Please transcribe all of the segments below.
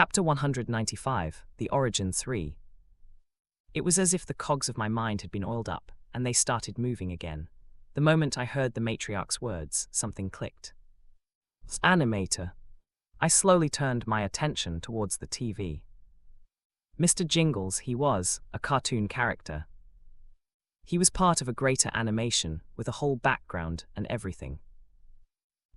Chapter 195, The Origin 3. It was as if the cogs of my mind had been oiled up, and they started moving again. The moment I heard the matriarch's words, something clicked. Animator. I slowly turned my attention towards the TV. Mr. Jingles, he was a cartoon character. He was part of a greater animation, with a whole background and everything.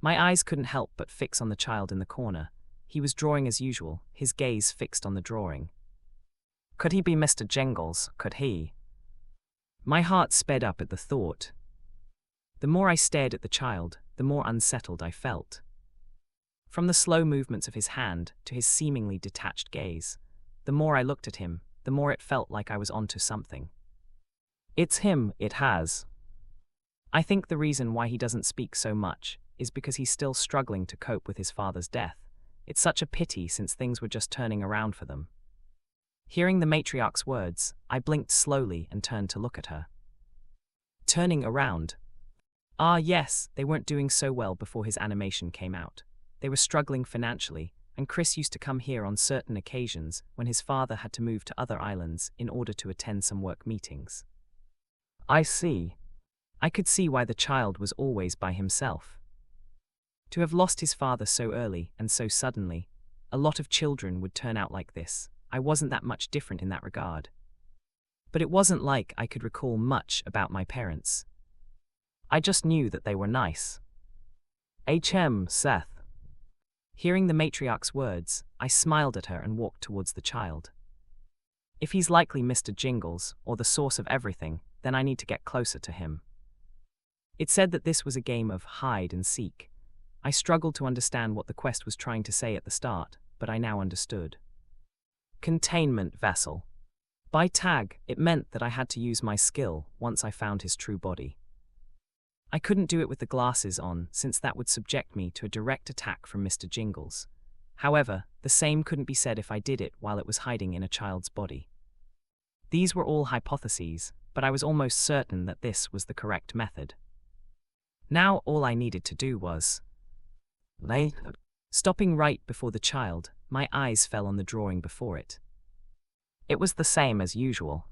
My eyes couldn't help but fix on the child in the corner. He was drawing as usual, his gaze fixed on the drawing. Could he be Mr. Jingles, could he? My heart sped up at the thought. The more I stared at the child, the more unsettled I felt. From the slow movements of his hand to his seemingly detached gaze, the more I looked at him, the more it felt like I was onto something. It's him, it has. I think the reason why he doesn't speak so much is because he's still struggling to cope with his father's death. It's such a pity since things were just turning around for them. Hearing the matriarch's words, I blinked slowly and turned to look at her. Turning around. Ah yes, they weren't doing so well before his animation came out. They were struggling financially, and Chris used to come here on certain occasions when his father had to move to other islands in order to attend some work meetings. I see. I could see why the child was always by himself. To have lost his father so early and so suddenly, a lot of children would turn out like this. I wasn't that much different in that regard. But it wasn't like I could recall much about my parents. I just knew that they were nice. Seth. Hearing the matriarch's words, I smiled at her and walked towards the child. If he's likely Mr. Jingles, or the source of everything, then I need to get closer to him. It said that this was a game of hide and seek. I struggled to understand what the quest was trying to say at the start, but I now understood. Containment vessel. By tag, it meant that I had to use my skill once I found his true body. I couldn't do it with the glasses on, since that would subject me to a direct attack from Mr. Jingles. However, the same couldn't be said if I did it while it was hiding in a child's body. These were all hypotheses, but I was almost certain that this was the correct method. Now all I needed to do was... Stopping right before the child, my eyes fell on the drawing before it. It was the same as usual.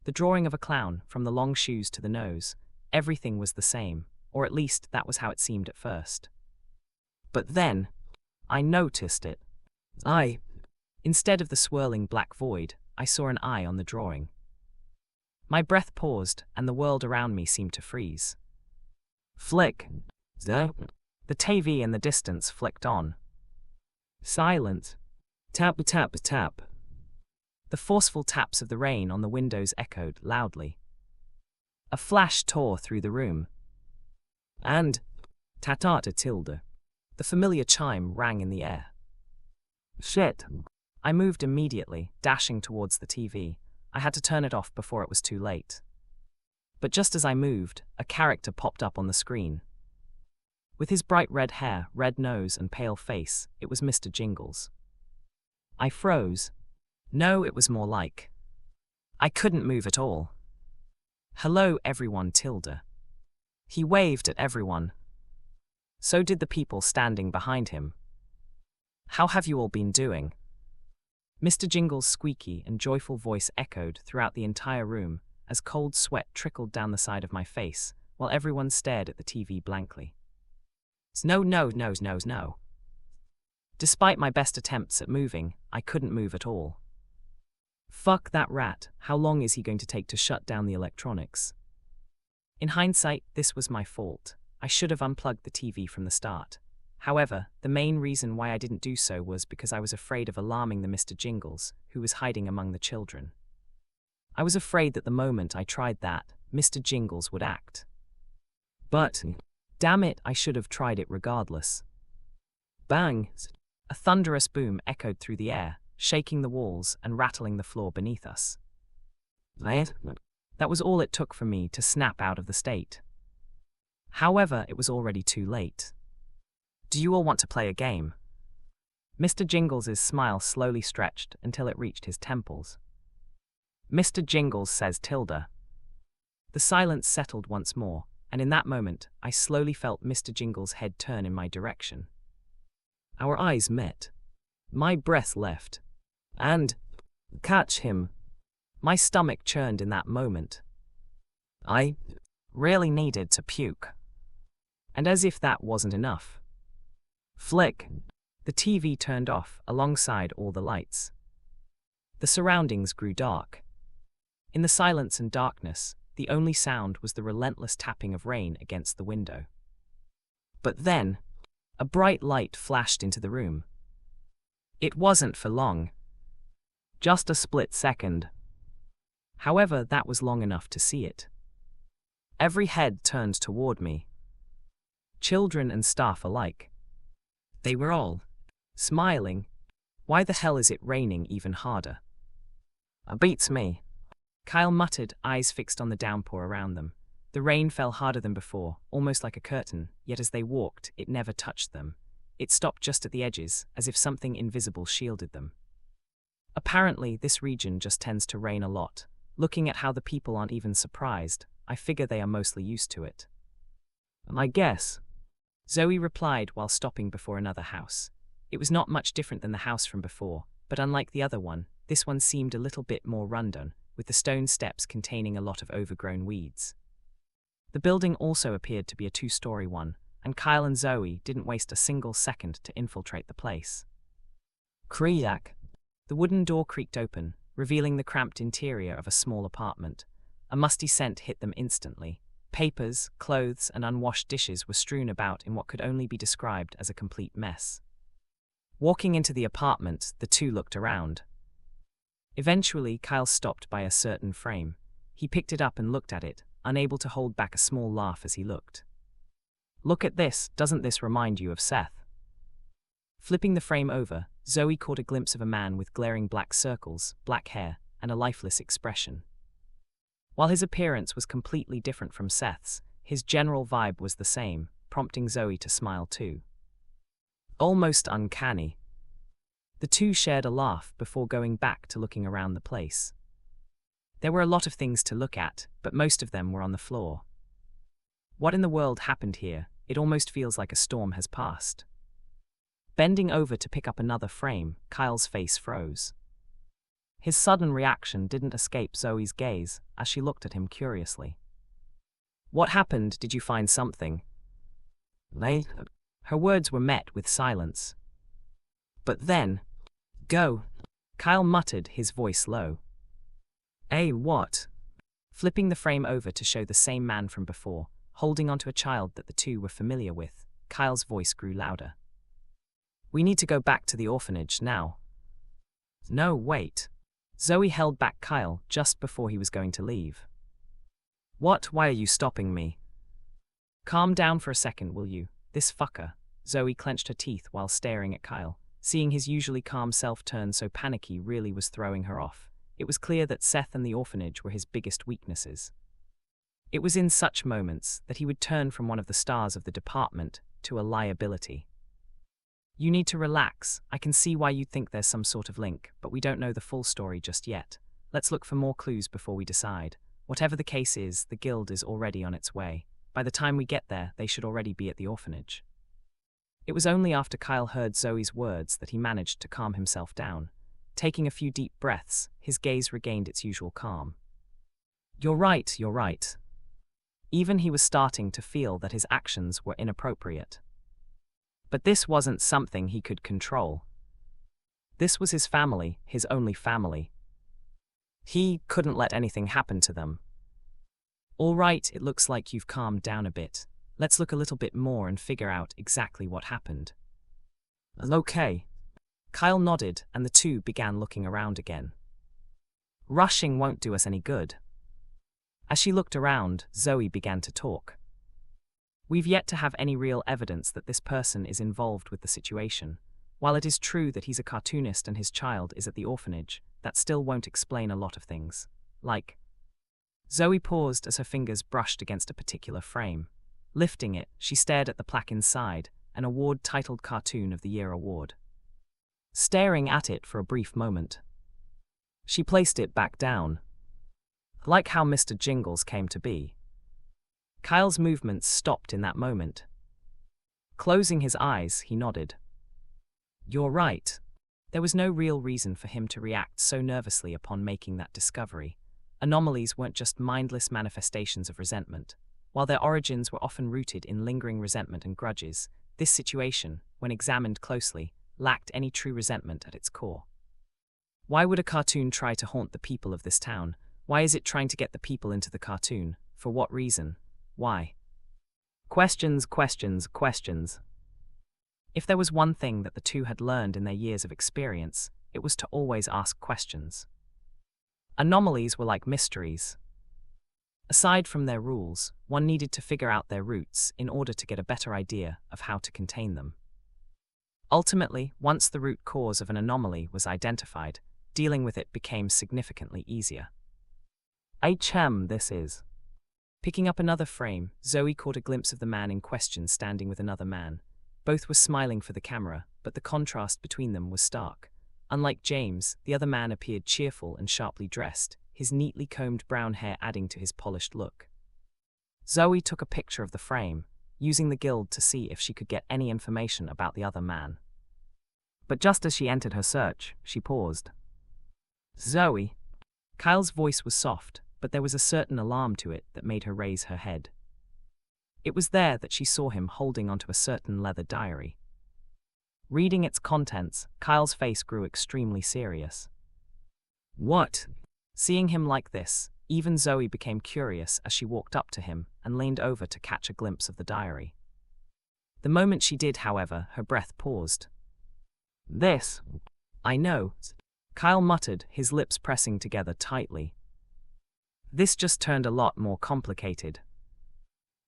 The drawing of a clown, from the long shoes to the nose, everything was the same, or at least that was how it seemed at first. But then, I noticed it. Instead of the swirling black void, I saw an eye on the drawing. My breath paused, and the world around me seemed to freeze. Flick. The TV in the distance flicked on. Silence. Tap, tap, tap. The forceful taps of the rain on the windows echoed loudly. A flash tore through the room. And, tatata tilde. The familiar chime rang in the air. Shit. I moved immediately, dashing towards the TV. I had to turn it off before it was too late. But just as I moved, a character popped up on the screen. With his bright red hair, red nose, and pale face, it was Mr. Jingles. I froze. No, it was more like... I couldn't move at all. Hello everyone tilde. He waved at everyone. So did the people standing behind him. How have you all been doing? Mr. Jingles' squeaky and joyful voice echoed throughout the entire room as cold sweat trickled down the side of my face, while everyone stared at the TV blankly. No. Despite my best attempts at moving, I couldn't move at all. Fuck that rat, how long is he going to take to shut down the electronics? In hindsight, this was my fault. I should have unplugged the TV from the start. However, the main reason why I didn't do so was because I was afraid of alarming the Mr. Jingles, who was hiding among the children. I was afraid that the moment I tried that, Mr. Jingles would act. But, damn it, I should have tried it regardless. Bang! A thunderous boom echoed through the air, shaking the walls and rattling the floor beneath us. That was all it took for me to snap out of the state. However, it was already too late. Do you all want to play a game? Mr. Jingles' smile slowly stretched until it reached his temples. Mr. Jingles says tilde. The silence settled once more, and in that moment, I slowly felt Mr. Jingles' head turn in my direction. Our eyes met. My breath left. And catch him. My stomach churned in that moment. I really needed to puke. And as if that wasn't enough. Flick. The TV turned off alongside all the lights. The surroundings grew dark. In the silence and darkness, the only sound was the relentless tapping of rain against the window. But then, a bright light flashed into the room. It wasn't for long. Just a split second. However, that was long enough to see it. Every head turned toward me. Children and staff alike. They were all smiling. Why the hell is it raining even harder? Beats me. Kyle muttered, eyes fixed on the downpour around them. The rain fell harder than before, almost like a curtain, yet as they walked, it never touched them. It stopped just at the edges, as if something invisible shielded them. Apparently, this region just tends to rain a lot. Looking at how the people aren't even surprised, I figure they are mostly used to it. I guess. Zoe replied while stopping before another house. It was not much different than the house from before, but unlike the other one, this one seemed a little bit more rundown, with the stone steps containing a lot of overgrown weeds. The building also appeared to be a two-story one, and Kyle and Zoe didn't waste a single second to infiltrate the place. Kriak. The wooden door creaked open, revealing the cramped interior of a small apartment. A musty scent hit them instantly. Papers, clothes, and unwashed dishes were strewn about in what could only be described as a complete mess. Walking into the apartment, the two looked around. Eventually, Kyle stopped by a certain frame. He picked it up and looked at it, unable to hold back a small laugh as he looked. Look at this, doesn't this remind you of Seth? Flipping the frame over, Zoe caught a glimpse of a man with glaring black circles, black hair, and a lifeless expression. While his appearance was completely different from Seth's, his general vibe was the same, prompting Zoe to smile too. Almost uncanny. The two shared a laugh before going back to looking around the place. There were a lot of things to look at, but most of them were on the floor. What in the world happened here? It almost feels like a storm has passed. Bending over to pick up another frame, Kyle's face froze. His sudden reaction didn't escape Zoe's gaze as she looked at him curiously. What happened? Did you find something? Her words were met with silence. But then, go, Kyle muttered, his voice low. What? Flipping the frame over to show the same man from before, holding onto a child that the two were familiar with, Kyle's voice grew louder. We need to go back to the orphanage now. No, wait. Zoe held back Kyle just before he was going to leave. What? Why are you stopping me? Calm down for a second, will you? This fucker. Zoe clenched her teeth while staring at Kyle. Seeing his usually calm self turn so panicky really was throwing her off. It was clear that Seth and the orphanage were his biggest weaknesses. It was in such moments that he would turn from one of the stars of the department to a liability. You need to relax. I can see why you'd think there's some sort of link, but we don't know the full story just yet. Let's look for more clues before we decide. Whatever the case is, the guild is already on its way. By the time we get there, they should already be at the orphanage. It was only after Kyle heard Zoe's words that he managed to calm himself down. Taking a few deep breaths, his gaze regained its usual calm. You're right. Even he was starting to feel that his actions were inappropriate. But this wasn't something he could control. This was his family, his only family. He couldn't let anything happen to them. All right, it looks like you've calmed down a bit. Let's look a little bit more and figure out exactly what happened. Okay. Kyle nodded, and the two began looking around again. Rushing won't do us any good. As she looked around, Zoe began to talk. We've yet to have any real evidence that this person is involved with the situation. While it is true that he's a cartoonist and his child is at the orphanage, that still won't explain a lot of things. Like... Zoe paused as her fingers brushed against a particular frame. Lifting it, she stared at the plaque inside, an award titled Cartoon of the Year award. Staring at it for a brief moment, she placed it back down. Like how Mr. Jingles came to be. Kyle's movements stopped in that moment. Closing his eyes, he nodded. You're right. There was no real reason for him to react so nervously upon making that discovery. Anomalies weren't just mindless manifestations of resentment. While their origins were often rooted in lingering resentment and grudges, this situation, when examined closely, lacked any true resentment at its core. Why would a cartoon try to haunt the people of this town? Why is it trying to get the people into the cartoon? For what reason? Why? Questions, questions, questions. If there was one thing that the two had learned in their years of experience, it was to always ask questions. Anomalies were like mysteries. Aside from their rules, one needed to figure out their roots in order to get a better idea of how to contain them. Ultimately, once the root cause of an anomaly was identified, dealing with it became significantly easier. This is. Picking up another frame, Zoe caught a glimpse of the man in question standing with another man. Both were smiling for the camera, but the contrast between them was stark. Unlike James, the other man appeared cheerful and sharply dressed, his neatly combed brown hair adding to his polished look. Zoe took a picture of the frame, using the guild to see if she could get any information about the other man. But just as she entered her search, she paused. Zoe. Kyle's voice was soft, but there was a certain alarm to it that made her raise her head. It was there that she saw him holding onto a certain leather diary. Reading its contents, Kyle's face grew extremely serious. What? Seeing him like this, even Zoe became curious as she walked up to him and leaned over to catch a glimpse of the diary. The moment she did, however, her breath paused. This. I know, Kyle muttered, his lips pressing together tightly. This just turned a lot more complicated.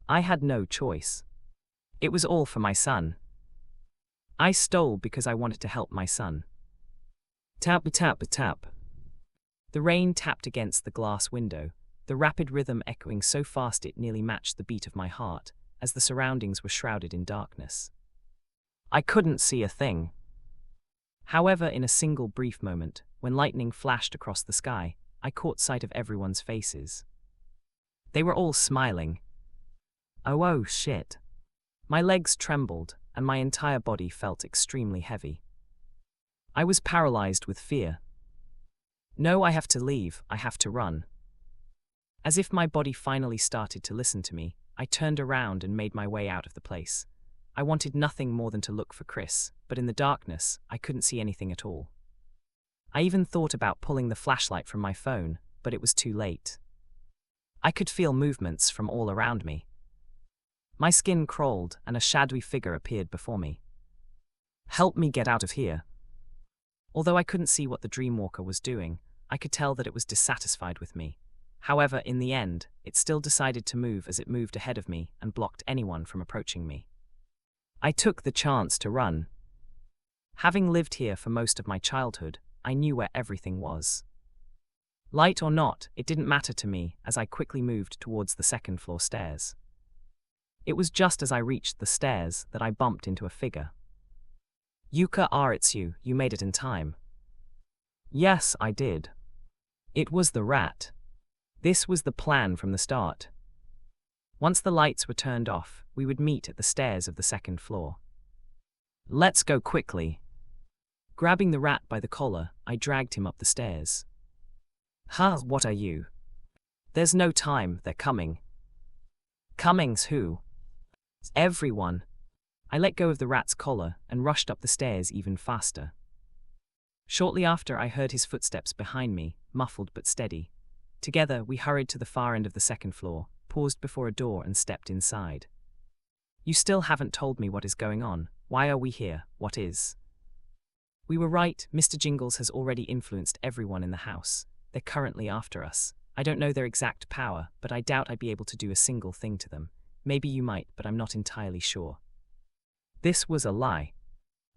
I had no choice. It was all for my son. I stole because I wanted to help my son. Tap, tap, tap. The rain tapped against the glass window, the rapid rhythm echoing so fast it nearly matched the beat of my heart, as the surroundings were shrouded in darkness. I couldn't see a thing. However, in a single brief moment, when lightning flashed across the sky, I caught sight of everyone's faces. They were all smiling. Oh shit. My legs trembled, and my entire body felt extremely heavy. I was paralyzed with fear. No, I have to leave, I have to run. As if my body finally started to listen to me, I turned around and made my way out of the place. I wanted nothing more than to look for Chris, but in the darkness, I couldn't see anything at all. I even thought about pulling the flashlight from my phone, but it was too late. I could feel movements from all around me. My skin crawled, and a shadowy figure appeared before me. Help me get out of here. Although I couldn't see what the Dreamwalker was doing, I could tell that it was dissatisfied with me. However, in the end, it still decided to move as it moved ahead of me and blocked anyone from approaching me. I took the chance to run. Having lived here for most of my childhood, I knew where everything was. Light or not, it didn't matter to me as I quickly moved towards the second-floor stairs. It was just as I reached the stairs that I bumped into a figure. Yuka, it's you made it in time. Yes, I did. It was the rat. This was the plan from the start. Once the lights were turned off, we would meet at the stairs of the second floor. Let's go quickly. Grabbing the rat by the collar, I dragged him up the stairs. What are you? There's no time, they're coming. Coming's who? Everyone. I let go of the rat's collar and rushed up the stairs even faster. Shortly after, I heard his footsteps behind me, muffled but steady. Together, we hurried to the far end of the second floor, paused before a door and stepped inside. You still haven't told me what is going on. Why are we here? What is? We were right, Mr. Jingles has already influenced everyone in the house. They're currently after us. I don't know their exact power, but I doubt I'd be able to do a single thing to them. Maybe you might, but I'm not entirely sure. This was a lie.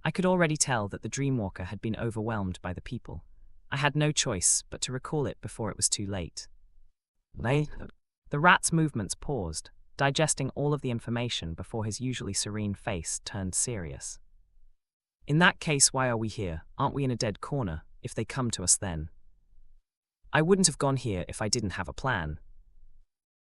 I could already tell that the Dreamwalker had been overwhelmed by the people. I had no choice but to recall it before it was too late. The rat's movements paused, digesting all of the information before his usually serene face turned serious. In that case, why are we here? Aren't we in a dead corner? If they come to us then. I wouldn't have gone here if I didn't have a plan.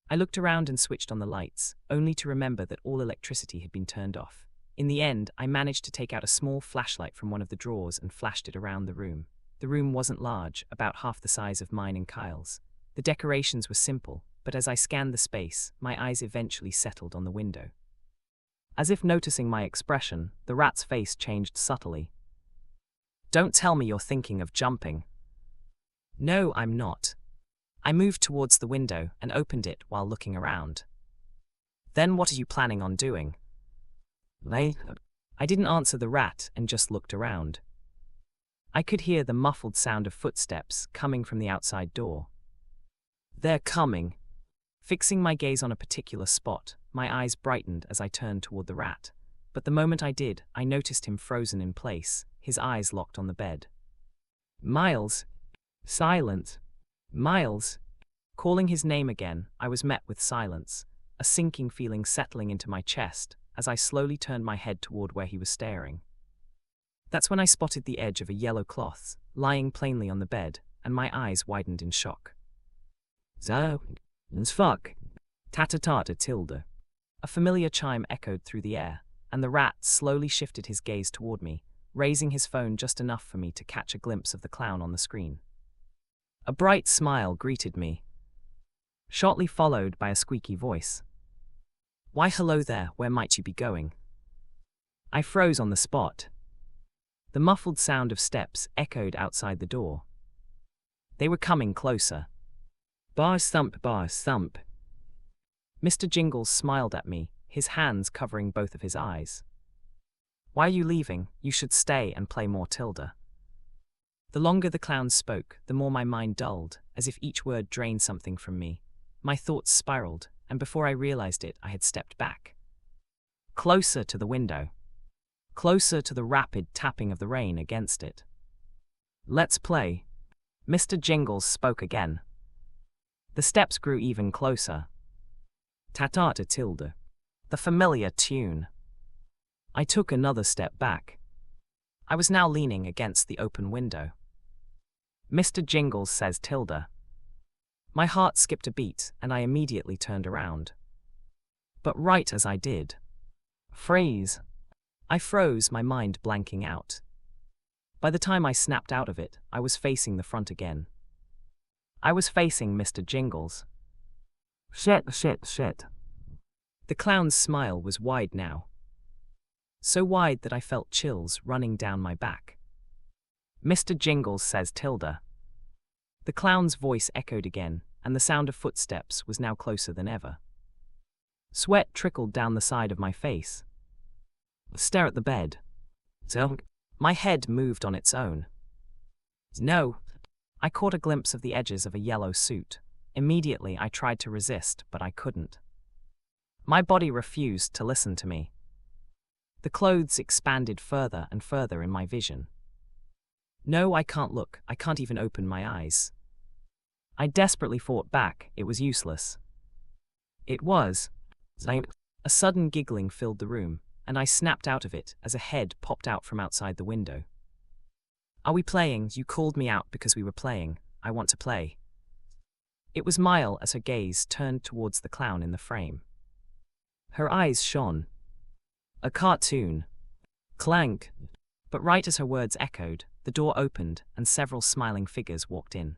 I looked around and switched on the lights, only to remember that all electricity had been turned off. In the end, I managed to take out a small flashlight from one of the drawers and flashed it around the room. The room wasn't large, about half the size of mine and Kyle's. The decorations were simple, but as I scanned the space, my eyes eventually settled on the window. As if noticing my expression, the rat's face changed subtly. "Don't tell me you're thinking of jumping." "No, I'm not." I moved towards the window and opened it while looking around. "Then what are you planning on doing?" I didn't answer the rat and just looked around. I could hear the muffled sound of footsteps coming from the outside door. "They're coming." Fixing my gaze on a particular spot, my eyes brightened as I turned toward the rat. But the moment I did, I noticed him frozen in place, his eyes locked on the bed. "Miles!" Silence. "Miles!" Calling his name again, I was met with silence, a sinking feeling settling into my chest as I slowly turned my head toward where he was staring. That's when I spotted the edge of a yellow cloth, lying plainly on the bed, and my eyes widened in shock. "So, it's fuck. Ta-ta-ta-ta tilde." A familiar chime echoed through the air, and the rat slowly shifted his gaze toward me, raising his phone just enough for me to catch a glimpse of the clown on the screen. A bright smile greeted me, shortly followed by a squeaky voice. "Why hello there, where might you be going?" I froze on the spot. The muffled sound of steps echoed outside the door. They were coming closer. Bar thump, bar thump. Mr. Jingles smiled at me, his hands covering both of his eyes. "Why are you leaving? You should stay and play more tilde." The longer the clown spoke, the more my mind dulled, as if each word drained something from me. My thoughts spiraled, and before I realized it, I had stepped back. Closer to the window. Closer to the rapid tapping of the rain against it. "Let's play." Mr. Jingles spoke again. The steps grew even closer. Ta-ta-ta tilde. The familiar tune. I took another step back. I was now leaning against the open window. "Mr. Jingles says tilde." My heart skipped a beat, and I immediately turned around. But right as I did, freeze. I froze, my mind blanking out. By the time I snapped out of it, I was facing the front again. I was facing Mr. Jingles. Shit. The clown's smile was wide now. So wide that I felt chills running down my back. "Mr. Jingles says tilde." The clown's voice echoed again, and the sound of footsteps was now closer than ever. Sweat trickled down the side of my face. Stare at the bed. So, my head moved on its own. No. I caught a glimpse of the edges of a yellow suit. Immediately I tried to resist, but I couldn't. My body refused to listen to me. The clothes expanded further and further in my vision. No, I can't look. I can't even open my eyes. I desperately fought back. It was useless. It was. A sudden giggling filled the room, and I snapped out of it as a head popped out from outside the window. "Are we playing? You called me out because we were playing. I want to play." It was Mile as her gaze turned towards the clown in the frame. Her eyes shone. A cartoon. Clank. But right as her words echoed, the door opened and several smiling figures walked in.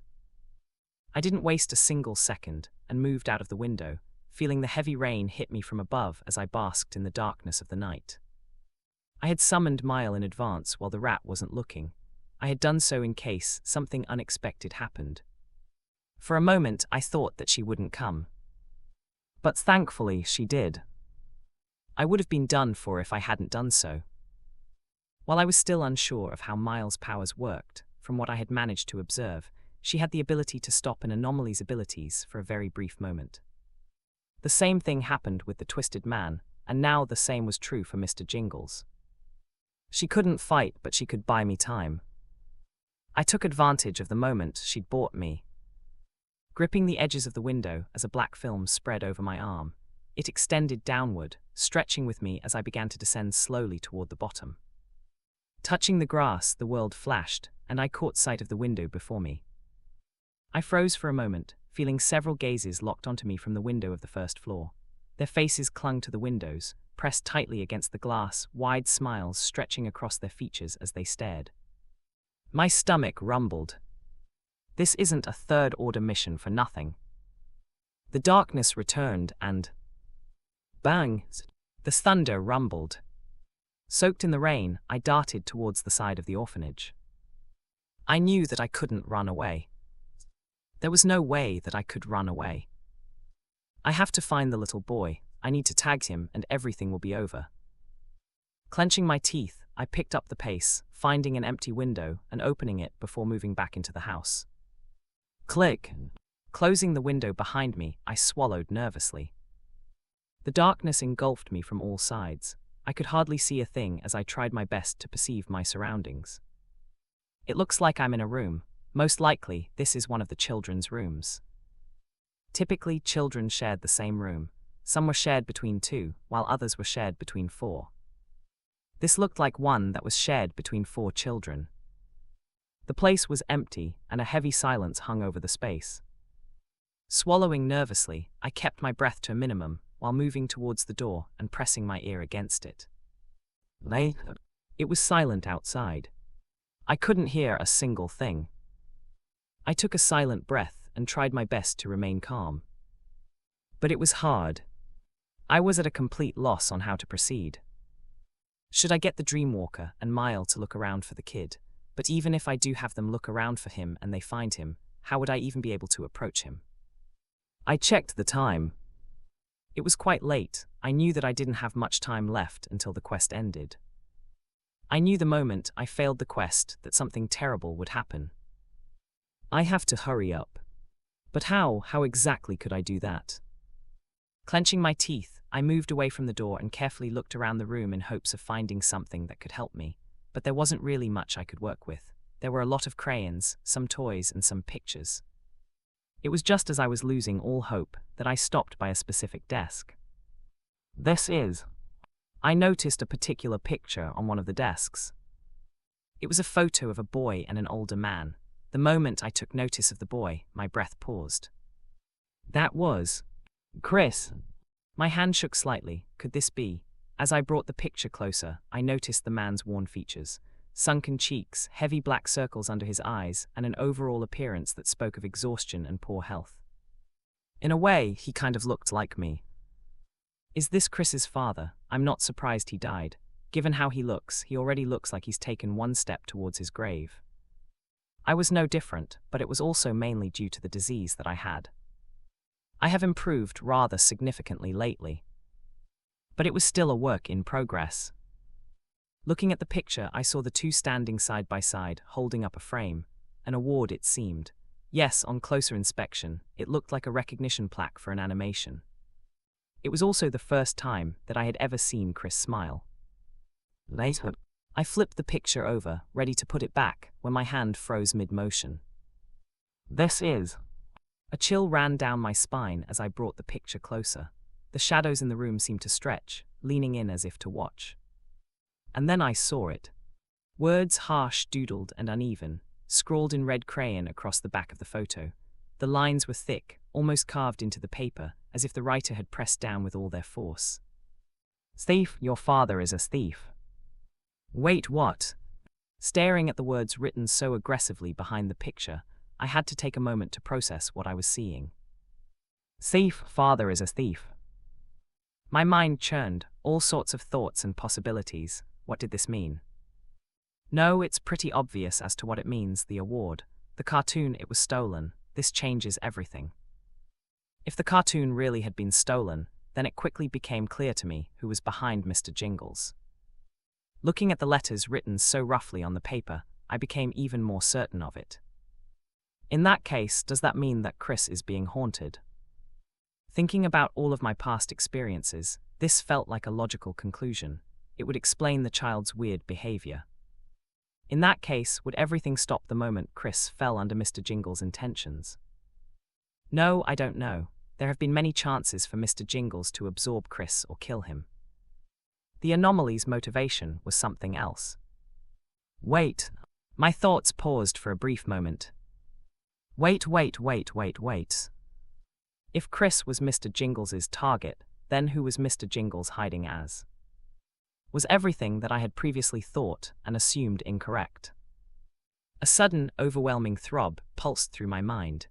I didn't waste a single second and moved out of the window, feeling the heavy rain hit me from above as I basked in the darkness of the night. I had summoned Mile in advance while the rat wasn't looking. I had done so in case something unexpected happened. For a moment, I thought that she wouldn't come. But thankfully, she did. I would have been done for if I hadn't done so. While I was still unsure of how Mile's powers worked, from what I had managed to observe, she had the ability to stop an anomaly's abilities for a very brief moment. The same thing happened with the Twisted Man, and now the same was true for Mr. Jingles. She couldn't fight, but she could buy me time. I took advantage of the moment she'd bought me. Gripping the edges of the window as a black film spread over my arm, it extended downward, stretching with me as I began to descend slowly toward the bottom. Touching the grass, the world flashed, and I caught sight of the window before me. I froze for a moment, feeling several gazes locked onto me from the window of the first floor. Their faces clung to the windows, pressed tightly against the glass, wide smiles stretching across their features as they stared. My stomach rumbled. This isn't a third-order mission for nothing. The darkness returned and... bang! The thunder rumbled. Soaked in the rain, I darted towards the side of the orphanage. I knew that I couldn't run away. There was no way that I could run away. I have to find the little boy. I need to tag him and everything will be over. Clenching my teeth, I picked up the pace, finding an empty window and opening it before moving back into the house. Click! Closing the window behind me, I swallowed nervously. The darkness engulfed me from all sides. I could hardly see a thing as I tried my best to perceive my surroundings. It looks like I'm in a room. Most likely, this is one of the children's rooms. Typically, children shared the same room. Some were shared between 2, while others were shared between 4. This looked like one that was shared between 4 children. The place was empty, and a heavy silence hung over the space. Swallowing nervously, I kept my breath to a minimum while moving towards the door and pressing my ear against it. It was silent outside. I couldn't hear a single thing. I took a silent breath and tried my best to remain calm. But it was hard. I was at a complete loss on how to proceed. Should I get the Dreamwalker and Mile to look around for the kid? But even if I do have them look around for him and they find him, how would I even be able to approach him? I checked the time. It was quite late. I knew that I didn't have much time left until the quest ended. I knew the moment I failed the quest that something terrible would happen. I have to hurry up. But how exactly could I do that? Clenching my teeth, I moved away from the door and carefully looked around the room in hopes of finding something that could help me. But there wasn't really much I could work with. There were a lot of crayons, some toys, and some pictures. It was just as I was losing all hope that I stopped by a specific desk. I noticed a particular picture on one of the desks. It was a photo of a boy and an older man. The moment I took notice of the boy, my breath paused. That was Chris. My hand shook slightly. Could this be? As I brought the picture closer, I noticed the man's worn features, sunken cheeks, heavy black circles under his eyes, and an overall appearance that spoke of exhaustion and poor health. In a way, he kind of looked like me. Is this Chris's father? I'm not surprised he died. Given how he looks, he already looks like he's taken one step towards his grave. I was no different, but it was also mainly due to the disease that I had. I have improved rather significantly lately. But it was still a work in progress. Looking at the picture, I saw the two standing side by side, holding up a frame. An award, it seemed. Yes, on closer inspection, it looked like a recognition plaque for an animation. It was also the first time that I had ever seen Chris smile. Later, I flipped the picture over, ready to put it back, when my hand froze mid-motion. A chill ran down my spine as I brought the picture closer. The shadows in the room seemed to stretch, leaning in as if to watch. And then I saw it. Words harsh, doodled, and uneven, scrawled in red crayon across the back of the photo. The lines were thick, almost carved into the paper, as if the writer had pressed down with all their force. Thief, your father is a thief. Wait, what? Staring at the words written so aggressively behind the picture, I had to take a moment to process what I was seeing. Thief, father is a thief. My mind churned, all sorts of thoughts and possibilities. What did this mean? No, it's pretty obvious as to what it means, the award. The cartoon, it was stolen. This changes everything. If the cartoon really had been stolen, then it quickly became clear to me who was behind Mr. Jingles. Looking at the letters written so roughly on the paper, I became even more certain of it. In that case, does that mean that Chris is being haunted? Thinking about all of my past experiences, this felt like a logical conclusion. It would explain the child's weird behavior. In that case, would everything stop the moment Chris fell under Mr. Jingles' intentions? No, I don't know. There have been many chances for Mr. Jingles to absorb Chris or kill him. The anomalies' motivation was something else. Wait. My thoughts paused for a brief moment. Wait. If Chris was Mr. Jingles' target, then who was Mr. Jingles hiding as? was everything that I had previously thought and assumed incorrect. A sudden, overwhelming throb pulsed through my mind.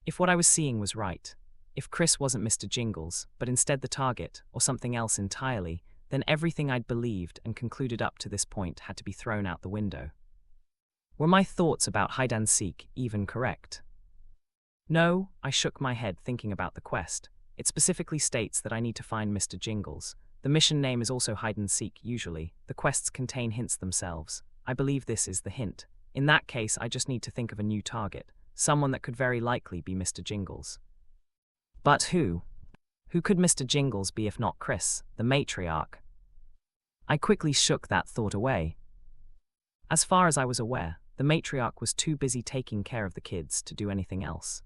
If what I was seeing was right, if Chris wasn't Mr. Jingles, but instead the target, or something else entirely, then everything I'd believed and concluded up to this point had to be thrown out the window. Were my thoughts about hide-and-seek even correct? No, I shook my head thinking about the quest. It specifically states that I need to find Mr. Jingles. The mission name is also hide-and-seek usually. The quests contain hints themselves. I believe this is the hint. In that case, I just need to think of a new target, someone that could very likely be Mr. Jingles. But who? Who could Mr. Jingles be if not Chris, the matriarch? I quickly shook that thought away. As far as I was aware, the matriarch was too busy taking care of the kids to do anything else.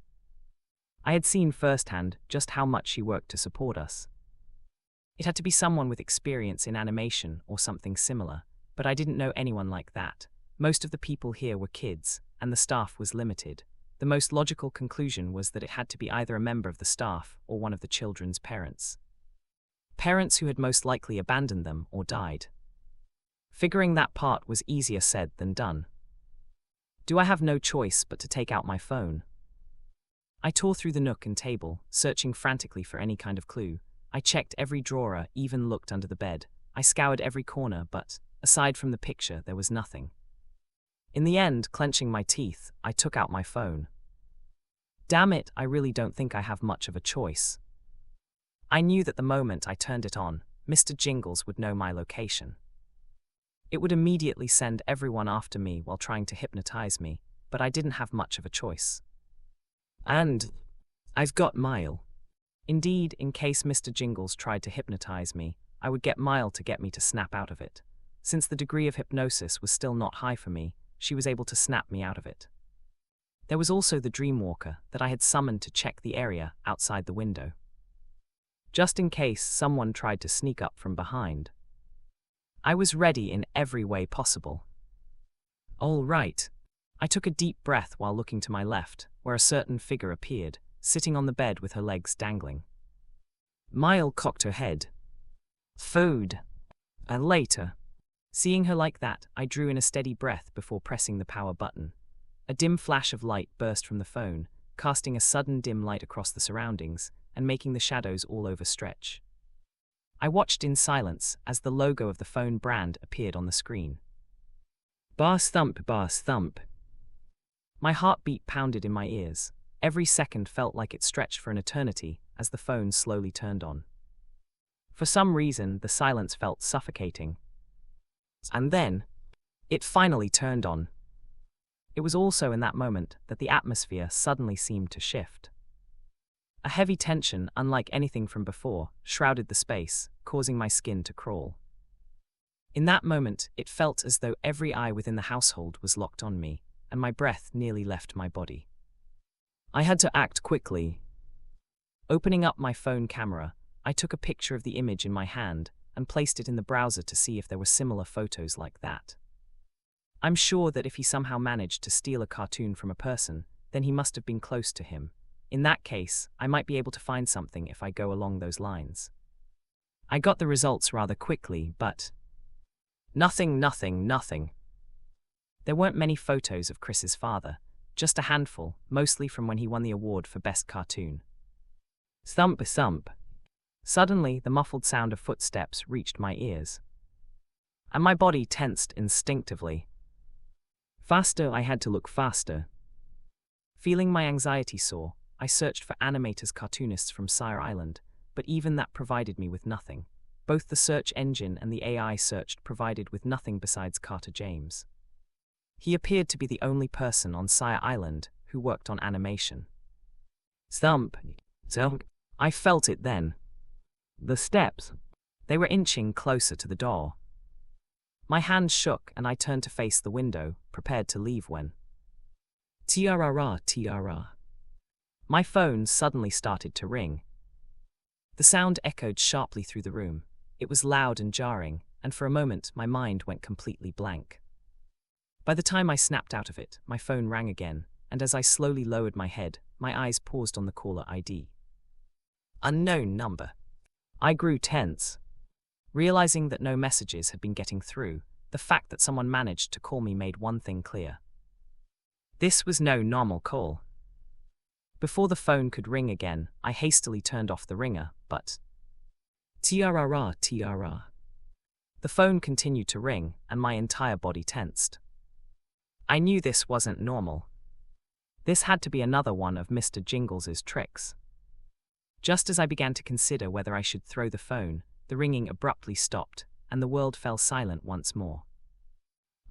I had seen firsthand just how much she worked to support us. It had to be someone with experience in animation or something similar, but I didn't know anyone like that. Most of the people here were kids, and the staff was limited. The most logical conclusion was that it had to be either a member of the staff or one of the children's parents. Parents who had most likely abandoned them or died. Figuring that part was easier said than done. Do I have no choice but to take out my phone? I tore through the nook and table, searching frantically for any kind of clue. I checked every drawer, even looked under the bed. I scoured every corner, but, aside from the picture, there was nothing. In the end, clenching my teeth, I took out my phone. Damn it, I really don't think I have much of a choice. I knew that the moment I turned it on, Mr. Jingles would know my location. It would immediately send everyone after me while trying to hypnotize me, but I didn't have much of a choice. And I've got Mile. Indeed, in case Mr. Jingles tried to hypnotize me, I would get Mile to get me to snap out of it. Since the degree of hypnosis was still not high for me, she was able to snap me out of it. There was also the Dreamwalker that I had summoned to check the area outside the window, just in case someone tried to sneak up from behind. I was ready in every way possible. All right. I took a deep breath while looking to my left, where a certain figure appeared, sitting on the bed with her legs dangling. Mile cocked her head. Food. Later. Seeing her like that, I drew in a steady breath before pressing the power button. A dim flash of light burst from the phone, casting a sudden dim light across the surroundings and making the shadows all over stretch. I watched in silence as the logo of the phone brand appeared on the screen. Bass thump, bass thump. My heartbeat pounded in my ears. Every second felt like it stretched for an eternity as the phone slowly turned on. For some reason, the silence felt suffocating. And then, it finally turned on. It was also in that moment that the atmosphere suddenly seemed to shift. A heavy tension, unlike anything from before, shrouded the space, causing my skin to crawl. In that moment, it felt as though every eye within the household was locked on me, and my breath nearly left my body. I had to act quickly. Opening up my phone camera, I took a picture of the image in my hand and placed it in the browser to see if there were similar photos like that. I'm sure that if he somehow managed to steal a cartoon from a person, then he must have been close to him. In that case, I might be able to find something if I go along those lines. I got the results rather quickly, but nothing. There weren't many photos of Chris's father, just a handful, mostly from when he won the award for Best Cartoon. Thump thump. Suddenly, the muffled sound of footsteps reached my ears, and my body tensed instinctively. Faster, I had to look faster. Feeling my anxiety soar, I searched for animators cartoonists from Sire Island, but even that provided me with nothing. Both the search engine and the AI searched provided with nothing besides Carter James. He appeared to be the only person on Sire Island who worked on animation. Thump. I felt it then. The steps. They were inching closer to the door. My hand shook and I turned to face the window, prepared to leave when tiara. My phone suddenly started to ring. The sound echoed sharply through the room. It was loud and jarring, and for a moment my mind went completely blank. By the time I snapped out of it, my phone rang again, and as I slowly lowered my head, my eyes paused on the caller ID. Unknown number. I grew tense. Realizing that no messages had been getting through, the fact that someone managed to call me made one thing clear. This was no normal call. Before the phone could ring again, I hastily turned off the ringer, but tiara. The phone continued to ring, and my entire body tensed. I knew this wasn't normal. This had to be another one of Mr. Jingles's tricks. Just as I began to consider whether I should throw the phone, the ringing abruptly stopped, and the world fell silent once more.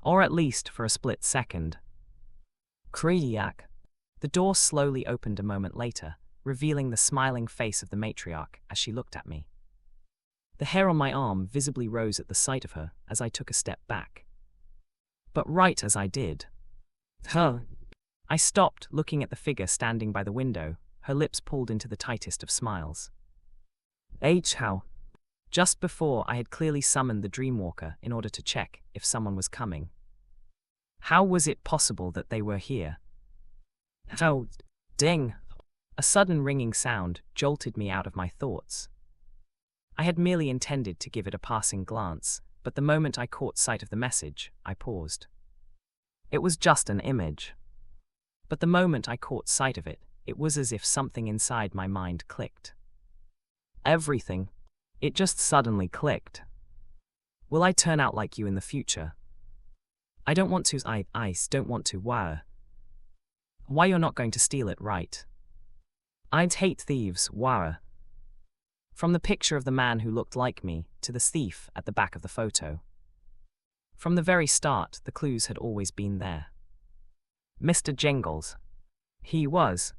Or at least for a split second. Krediak. The door slowly opened a moment later, revealing the smiling face of the matriarch as she looked at me. The hair on my arm visibly rose at the sight of her as I took a step back. But right as I did, I stopped, looking at the figure standing by the window, her lips pulled into the tightest of smiles. How? Just before I had clearly summoned the Dreamwalker in order to check if someone was coming. How was it possible that they were here? How? Ding! A sudden ringing sound jolted me out of my thoughts. I had merely intended to give it a passing glance, but the moment I caught sight of the message, I paused. It was just an image. But the moment I caught sight of it, it was as if something inside my mind clicked. Everything. It just suddenly clicked. Will I turn out like you in the future? I don't want to. I don't want to. Why you're not going to steal it, right? I'd hate thieves. Why? From the picture of the man who looked like me to the thief at the back of the photo. From the very start, the clues had always been there. Mr. Jingles. He was.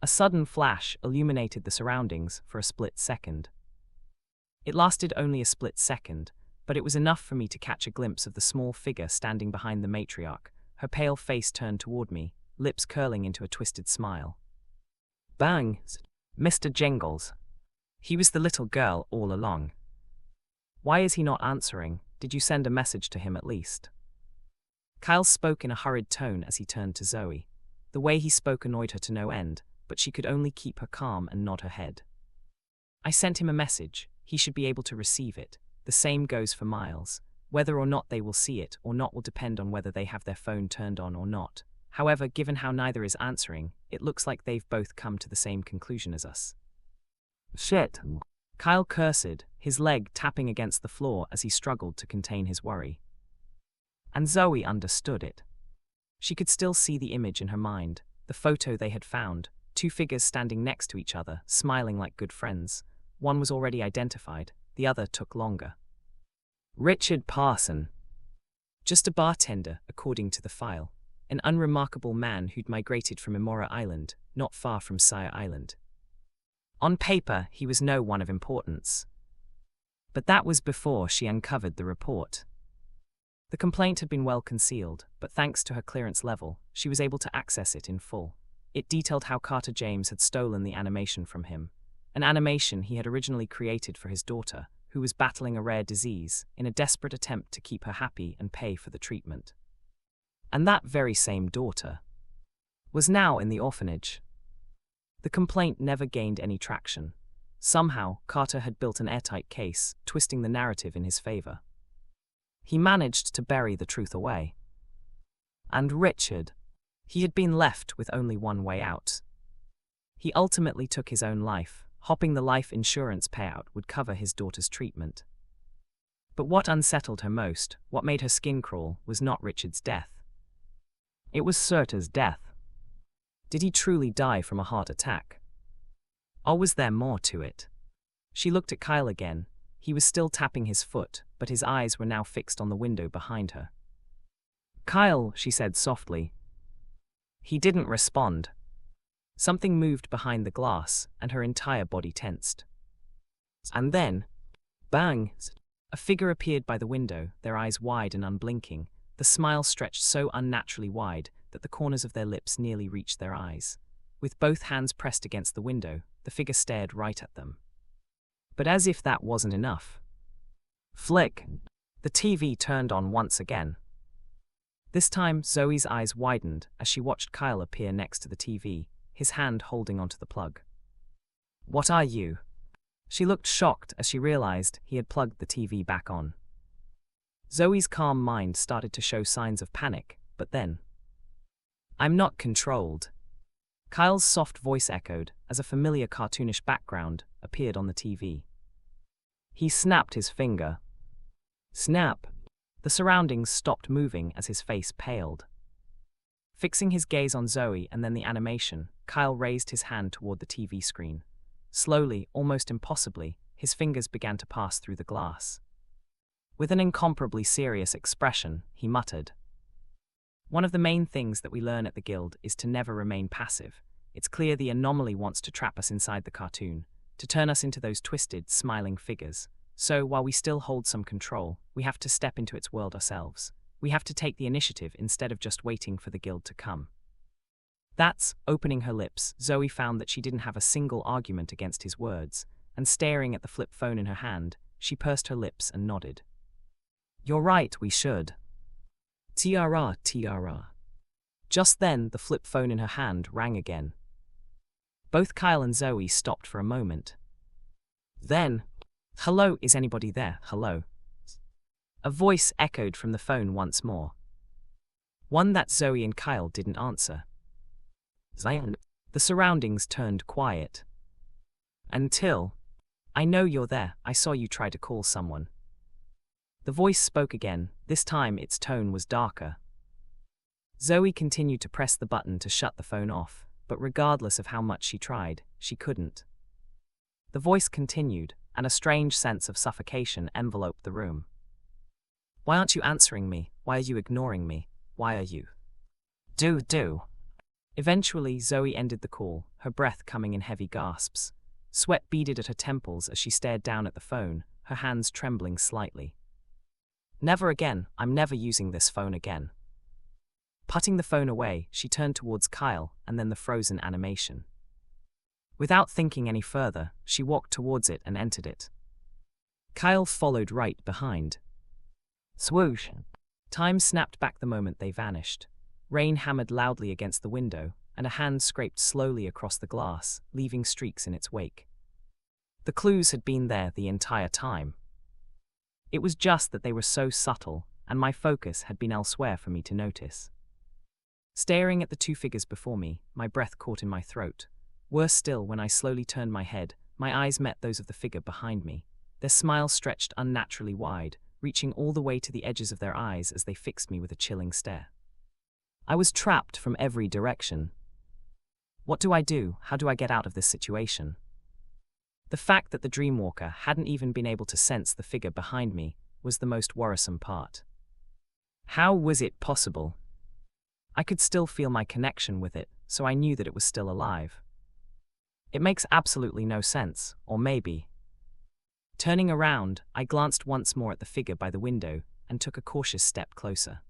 A sudden flash illuminated the surroundings for a split second. It lasted only a split second, but it was enough for me to catch a glimpse of the small figure standing behind the matriarch, her pale face turned toward me, lips curling into a twisted smile. Bang! Mr. Jingles. He was the little girl all along. Why is he not answering? Did you send a message to him at least? Kyle spoke in a hurried tone as he turned to Zoe. The way he spoke annoyed her to no end, but she could only keep her calm and nod her head. I sent him a message. He should be able to receive it. The same goes for Miles. Whether or not they will see it or not will depend on whether they have their phone turned on or not. However, given how neither is answering, it looks like they've both come to the same conclusion as us. Shit. Kyle cursed, his leg tapping against the floor as he struggled to contain his worry. And Zoe understood it. She could still see the image in her mind, the photo they had found, two figures standing next to each other, smiling like good friends. One was already identified, the other took longer. Richard Parson. Just a bartender, according to the file. An unremarkable man who'd migrated from Imora Island, not far from Sire Island. On paper, he was no one of importance. But that was before she uncovered the report. The complaint had been well concealed, but thanks to her clearance level, she was able to access it in full. It detailed how Carter James had stolen the animation from him, an animation he had originally created for his daughter, who was battling a rare disease, in a desperate attempt to keep her happy and pay for the treatment. And that very same daughter was now in the orphanage. The complaint never gained any traction. Somehow, Carter had built an airtight case, twisting the narrative in his favor. He managed to bury the truth away. And Richard, he had been left with only one way out. He ultimately took his own life, hoping the life insurance payout would cover his daughter's treatment. But what unsettled her most, what made her skin crawl, was not Richard's death. It was Surta's death. Did he truly die from a heart attack? Or was there more to it? She looked at Kyle again. He was still tapping his foot, but his eyes were now fixed on the window behind her. Kyle, she said softly. He didn't respond. Something moved behind the glass, and her entire body tensed. And then, bang! A figure appeared by the window, their eyes wide and unblinking, the smile stretched so unnaturally wide that the corners of their lips nearly reached their eyes. With both hands pressed against the window, the figure stared right at them. But as if that wasn't enough. Flick! The TV turned on once again. This time, Zoe's eyes widened as she watched Kyle appear next to the TV, his hand holding onto the plug. What are you? She looked shocked as she realized he had plugged the TV back on. Zoe's calm mind started to show signs of panic, but then, "I'm not controlled." Kyle's soft voice echoed as a familiar cartoonish background appeared on the TV. He snapped his finger. Snap! The surroundings stopped moving as his face paled. Fixing his gaze on Zoe and then the animation, Kyle raised his hand toward the TV screen. Slowly, almost impossibly, his fingers began to pass through the glass. With an incomparably serious expression, he muttered, "One of the main things that we learn at the Guild is to never remain passive. It's clear the anomaly wants to trap us inside the cartoon, to turn us into those twisted, smiling figures. So, while we still hold some control, we have to step into its world ourselves. We have to take the initiative instead of just waiting for the Guild to come." Opening her lips, Zoe found that she didn't have a single argument against his words, and staring at the flip phone in her hand, she pursed her lips and nodded. "You're right, we should." Tiara, tiara. Just then, the flip phone in her hand rang again. Both Kyle and Zoe stopped for a moment. Then, "Hello, is anybody there? Hello?" A voice echoed from the phone once more. One that Zoe and Kyle didn't answer. Zion. The surroundings turned quiet. "Until, I know you're there, I saw you try to call someone." The voice spoke again, this time its tone was darker. Zoe continued to press the button to shut the phone off, but regardless of how much she tried, she couldn't. The voice continued, and a strange sense of suffocation enveloped the room. "Why aren't you answering me? Why are you ignoring me? Why are you?" Do. Eventually, Zoe ended the call, her breath coming in heavy gasps. Sweat beaded at her temples as she stared down at the phone, her hands trembling slightly. "Never again, I'm never using this phone again." Putting the phone away, she turned towards Kyle and then the frozen animation. Without thinking any further, she walked towards it and entered it. Kyle followed right behind. Swoosh! Time snapped back the moment they vanished. Rain hammered loudly against the window, and a hand scraped slowly across the glass, leaving streaks in its wake. The clues had been there the entire time. It was just that they were so subtle, and my focus had been elsewhere for me to notice. Staring at the two figures before me, my breath caught in my throat. Worse still, when I slowly turned my head, my eyes met those of the figure behind me. Their smiles stretched unnaturally wide, reaching all the way to the edges of their eyes as they fixed me with a chilling stare. I was trapped from every direction. What do I do? How do I get out of this situation? The fact that the Dreamwalker hadn't even been able to sense the figure behind me was the most worrisome part. How was it possible? I could still feel my connection with it, so I knew that it was still alive. It makes absolutely no sense, or maybe. Turning around, I glanced once more at the figure by the window and took a cautious step closer.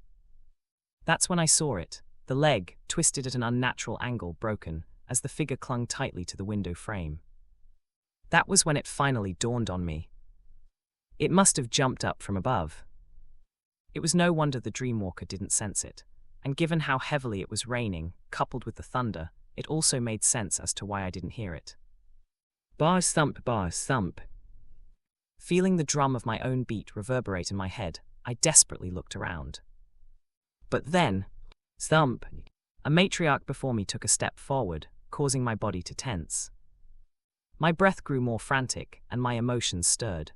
That's when I saw it, the leg, twisted at an unnatural angle, broken, as the figure clung tightly to the window frame. That was when it finally dawned on me. It must have jumped up from above. It was no wonder the Dreamwalker didn't sense it, and given how heavily it was raining, coupled with the thunder, it also made sense as to why I didn't hear it. Bars thump, bars thump. Feeling the drum of my own beat reverberate in my head, I desperately looked around. But then, thump! A matriarch before me took a step forward, causing my body to tense. My breath grew more frantic, and my emotions stirred.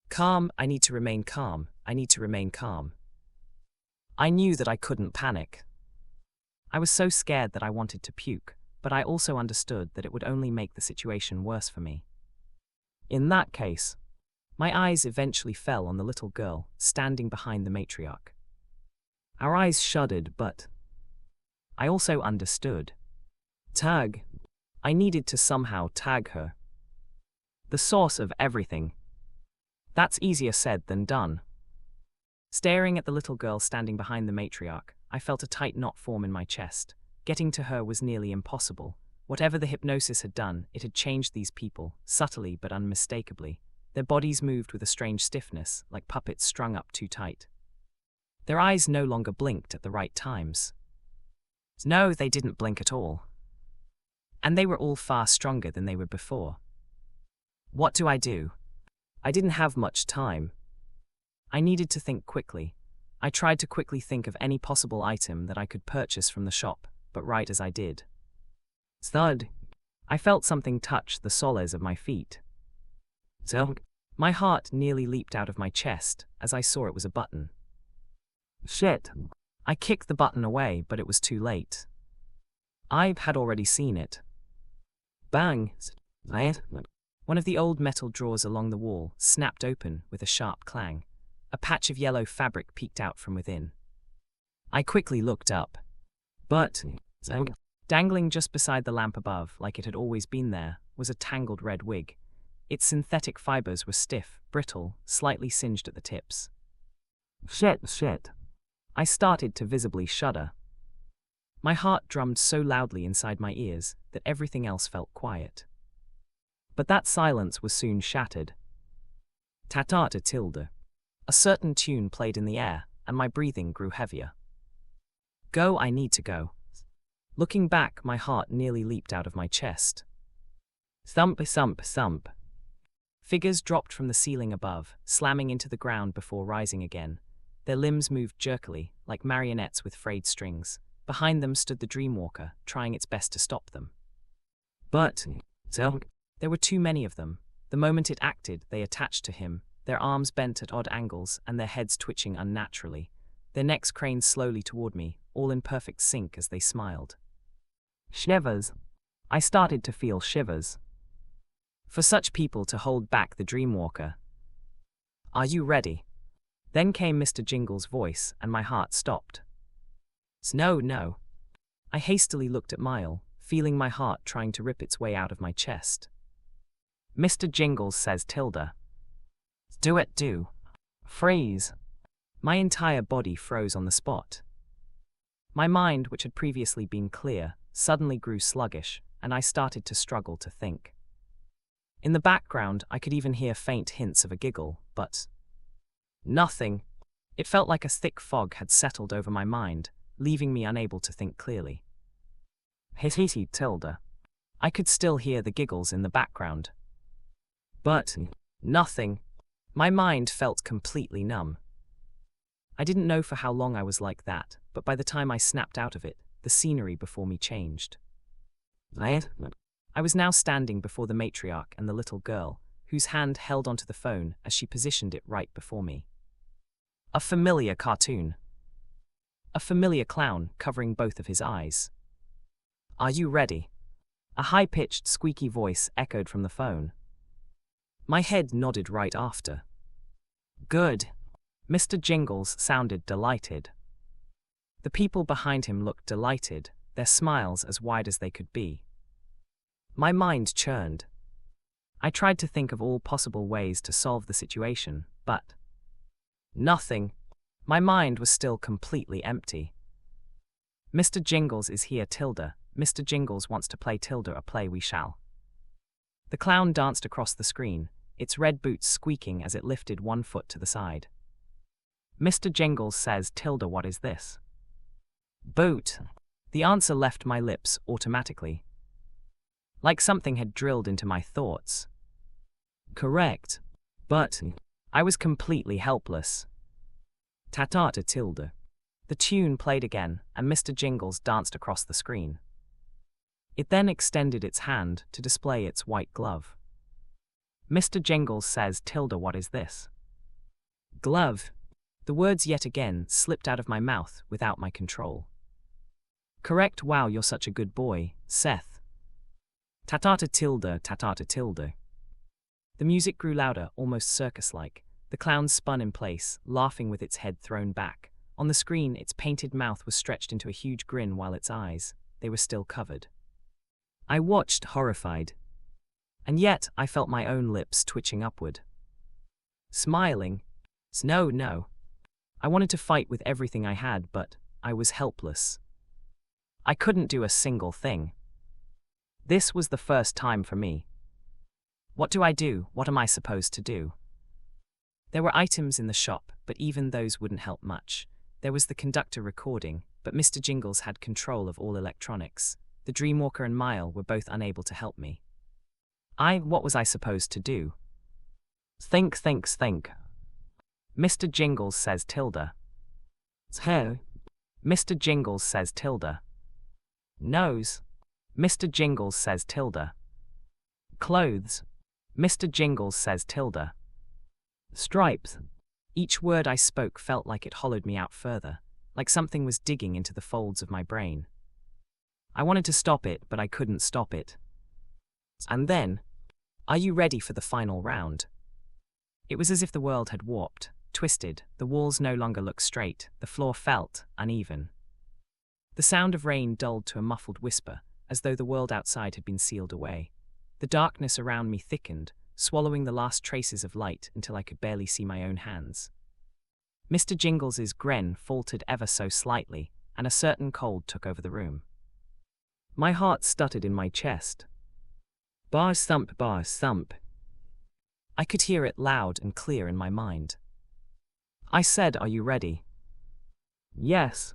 Calm, I need to remain calm, I need to remain calm. I knew that I couldn't panic. I was so scared that I wanted to puke, but I also understood that it would only make the situation worse for me. In that case, my eyes eventually fell on the little girl standing behind the matriarch. Our eyes shuddered, but I also understood. Tag. I needed to somehow tag her. The source of everything. That's easier said than done. Staring at the little girl standing behind the matriarch, I felt a tight knot form in my chest. Getting to her was nearly impossible. Whatever the hypnosis had done, it had changed these people, subtly but unmistakably. Their bodies moved with a strange stiffness, like puppets strung up too tight. Their eyes no longer blinked at the right times. No, they didn't blink at all. And they were all far stronger than they were before. What do I do? I didn't have much time. I needed to think quickly. I tried to quickly think of any possible item that I could purchase from the shop, but right as I did, thud, I felt something touch the soles of my feet. So, my heart nearly leaped out of my chest as I saw it was a button. Shit. I kicked the button away, but it was too late. I had already seen it. Bang! One of the old metal drawers along the wall snapped open with a sharp clang. A patch of yellow fabric peeked out from within. I quickly looked up. But, dangling just beside the lamp above, like it had always been there, was a tangled red wig. Its synthetic fibers were stiff, brittle, slightly singed at the tips. Shit. I started to visibly shudder. My heart drummed so loudly inside my ears that everything else felt quiet. But that silence was soon shattered. Ta-ta-ta tilde. A certain tune played in the air, and my breathing grew heavier. Go, I need to go. Looking back, my heart nearly leaped out of my chest. Thump, thump, thump. Figures dropped from the ceiling above, slamming into the ground before rising again. Their limbs moved jerkily, like marionettes with frayed strings. Behind them stood the Dreamwalker, trying its best to stop them. But, there were too many of them. The moment it acted, they attached to him, their arms bent at odd angles and their heads twitching unnaturally. Their necks craned slowly toward me, all in perfect sync as they smiled. Shivers. I started to feel shivers. For such people to hold back the Dreamwalker. Are you ready? Then came Mr. Jingle's voice, and my heart stopped. No. I hastily looked at Mile, feeling my heart trying to rip its way out of my chest. Mr. Jingles says tilde. Do it, do. Freeze. My entire body froze on the spot. My mind, which had previously been clear, suddenly grew sluggish, and I started to struggle to think. In the background, I could even hear faint hints of a giggle, but nothing. It felt like a thick fog had settled over my mind, leaving me unable to think clearly. Hissy tilde. I could still hear the giggles in the background. But nothing. My mind felt completely numb. I didn't know for how long I was like that, but by the time I snapped out of it, the scenery before me changed. I was now standing before the matriarch and the little girl, whose hand held onto the phone as she positioned it right before me. A familiar cartoon. A familiar clown covering both of his eyes. Are you ready? A high-pitched, squeaky voice echoed from the phone. My head nodded right after. Good. Mr. Jingles sounded delighted. The people behind him looked delighted, their smiles as wide as they could be. My mind churned. I tried to think of all possible ways to solve the situation, but nothing. My mind was still completely empty. Mr. Jingles is here tilde. Mr. Jingles wants to play tilde a play we shall. The clown danced across the screen, its red boots squeaking as it lifted one foot to the side. Mr. Jingles says tilde what is this? Boot. The answer left my lips automatically. Like something had drilled into my thoughts. Correct. But I was completely helpless. Ta-ta-ta tilde. The tune played again, and Mr. Jingles danced across the screen. It then extended its hand to display its white glove. Mr. Jingles says tilde what is this? Glove. The words yet again slipped out of my mouth without my control. Correct. Wow, you're such a good boy, Seth. Ta-ta-ta tilde, ta-ta-ta tilde. The music grew louder, almost circus-like. The clown spun in place, laughing with its head thrown back. On the screen, its painted mouth was stretched into a huge grin while its eyes, they were still covered. I watched, horrified. And yet, I felt my own lips twitching upward. Smiling. No. I wanted to fight with everything I had, but I was helpless. I couldn't do a single thing. This was the first time for me. What do I do? What am I supposed to do? There were items in the shop, but even those wouldn't help much. There was the conductor recording, but Mr. Jingles had control of all electronics. The Dreamwalker and Mile were both unable to help me. What was I supposed to do? Think. Mr. Jingles says Tilda. Hey. Mr. Jingles says Tilda. Nose. Mr. Jingles says Tilda. Clothes. Mr. Jingles says Tilda. Stripes. Each word I spoke felt like it hollowed me out further, like something was digging into the folds of my brain. I wanted to stop it, but I couldn't stop it. And then, are you ready for the final round? It was as if the world had warped, twisted, the walls no longer looked straight, the floor felt uneven. The sound of rain dulled to a muffled whisper, as though the world outside had been sealed away. The darkness around me thickened, swallowing the last traces of light until I could barely see my own hands. Mr. Jingles's grin faltered ever so slightly, and a certain cold took over the room. My heart stuttered in my chest. Bar thump, bar thump. I could hear it loud and clear in my mind. I said, "Are you ready?" Yes.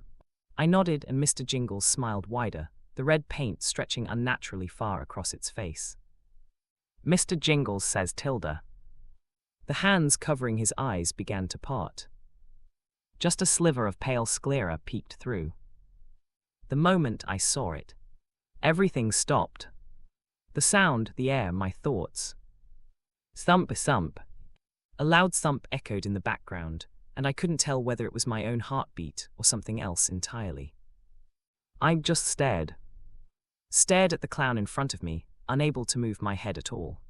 I nodded, and Mr. Jingles smiled wider, the red paint stretching unnaturally far across its face. Mr. Jingles says Tilda. The hands covering his eyes began to part. Just a sliver of pale sclera peeked through. The moment I saw it, everything stopped. The sound, the air, my thoughts. Thump, thump. A loud thump echoed in the background, and I couldn't tell whether it was my own heartbeat or something else entirely. I just stared. Stared at the clown in front of me, unable to move my head at all.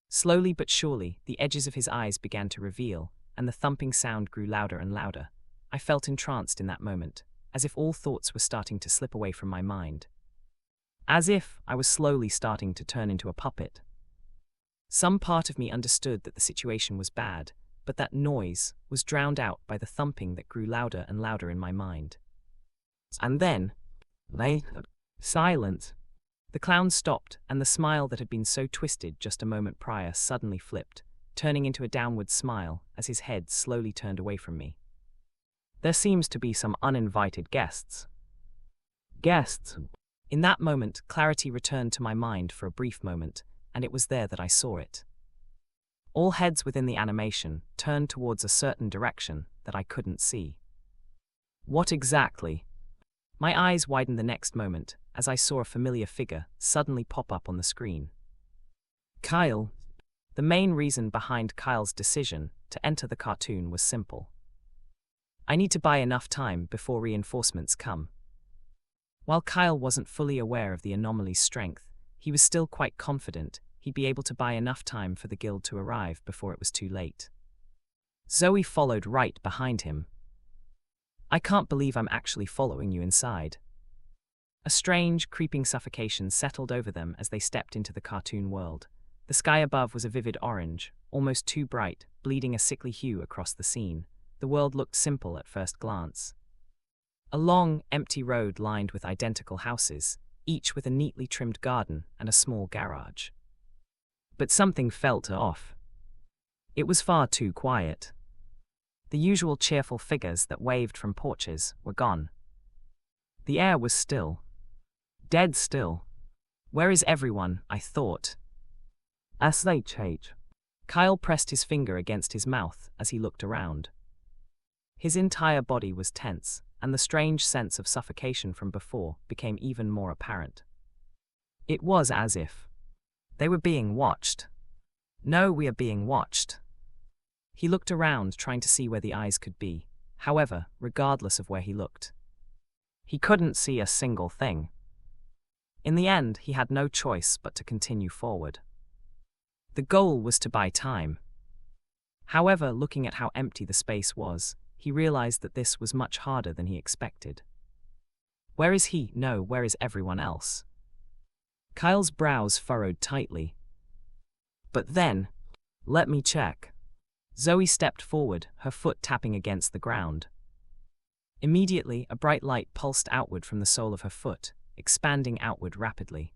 Slowly but surely, the edges of his eyes began to reveal, and the thumping sound grew louder and louder. I felt entranced in that moment, as if all thoughts were starting to slip away from my mind. As if I was slowly starting to turn into a puppet. Some part of me understood that the situation was bad, but that noise was drowned out by the thumping that grew louder and louder in my mind. And then, silence. The clown stopped, and the smile that had been so twisted just a moment prior suddenly flipped, turning into a downward smile as his head slowly turned away from me. There seems to be some uninvited guests. Guests. In that moment, clarity returned to my mind for a brief moment, and it was there that I saw it. All heads within the animation turned towards a certain direction that I couldn't see. What exactly? My eyes widened the next moment as I saw a familiar figure suddenly pop up on the screen. Kyle. The main reason behind Kyle's decision to enter the cartoon was simple. I need to buy enough time before reinforcements come. While Kyle wasn't fully aware of the anomaly's strength, he was still quite confident he'd be able to buy enough time for the guild to arrive before it was too late. Zoe followed right behind him. I can't believe I'm actually following you inside. A strange, creeping suffocation settled over them as they stepped into the cartoon world. The sky above was a vivid orange, almost too bright, bleeding a sickly hue across the scene. The world looked simple at first glance. A long, empty road lined with identical houses, each with a neatly trimmed garden and a small garage. But something felt off. It was far too quiet. The usual cheerful figures that waved from porches were gone. The air was still. Dead still. Where is everyone, I thought. SHH. Kyle pressed his finger against his mouth as he looked around. His entire body was tense, and the strange sense of suffocation from before became even more apparent. It was as if they were being watched. No, we are being watched. He looked around, trying to see where the eyes could be. However, regardless of where he looked, he couldn't see a single thing. In the end, he had no choice but to continue forward. The goal was to buy time. However, looking at how empty the space was, he realized that this was much harder than he expected. Where is he? No, where is everyone else? Kyle's brows furrowed tightly. But then, let me check. Zoe stepped forward, her foot tapping against the ground. Immediately, a bright light pulsed outward from the sole of her foot, expanding outward rapidly.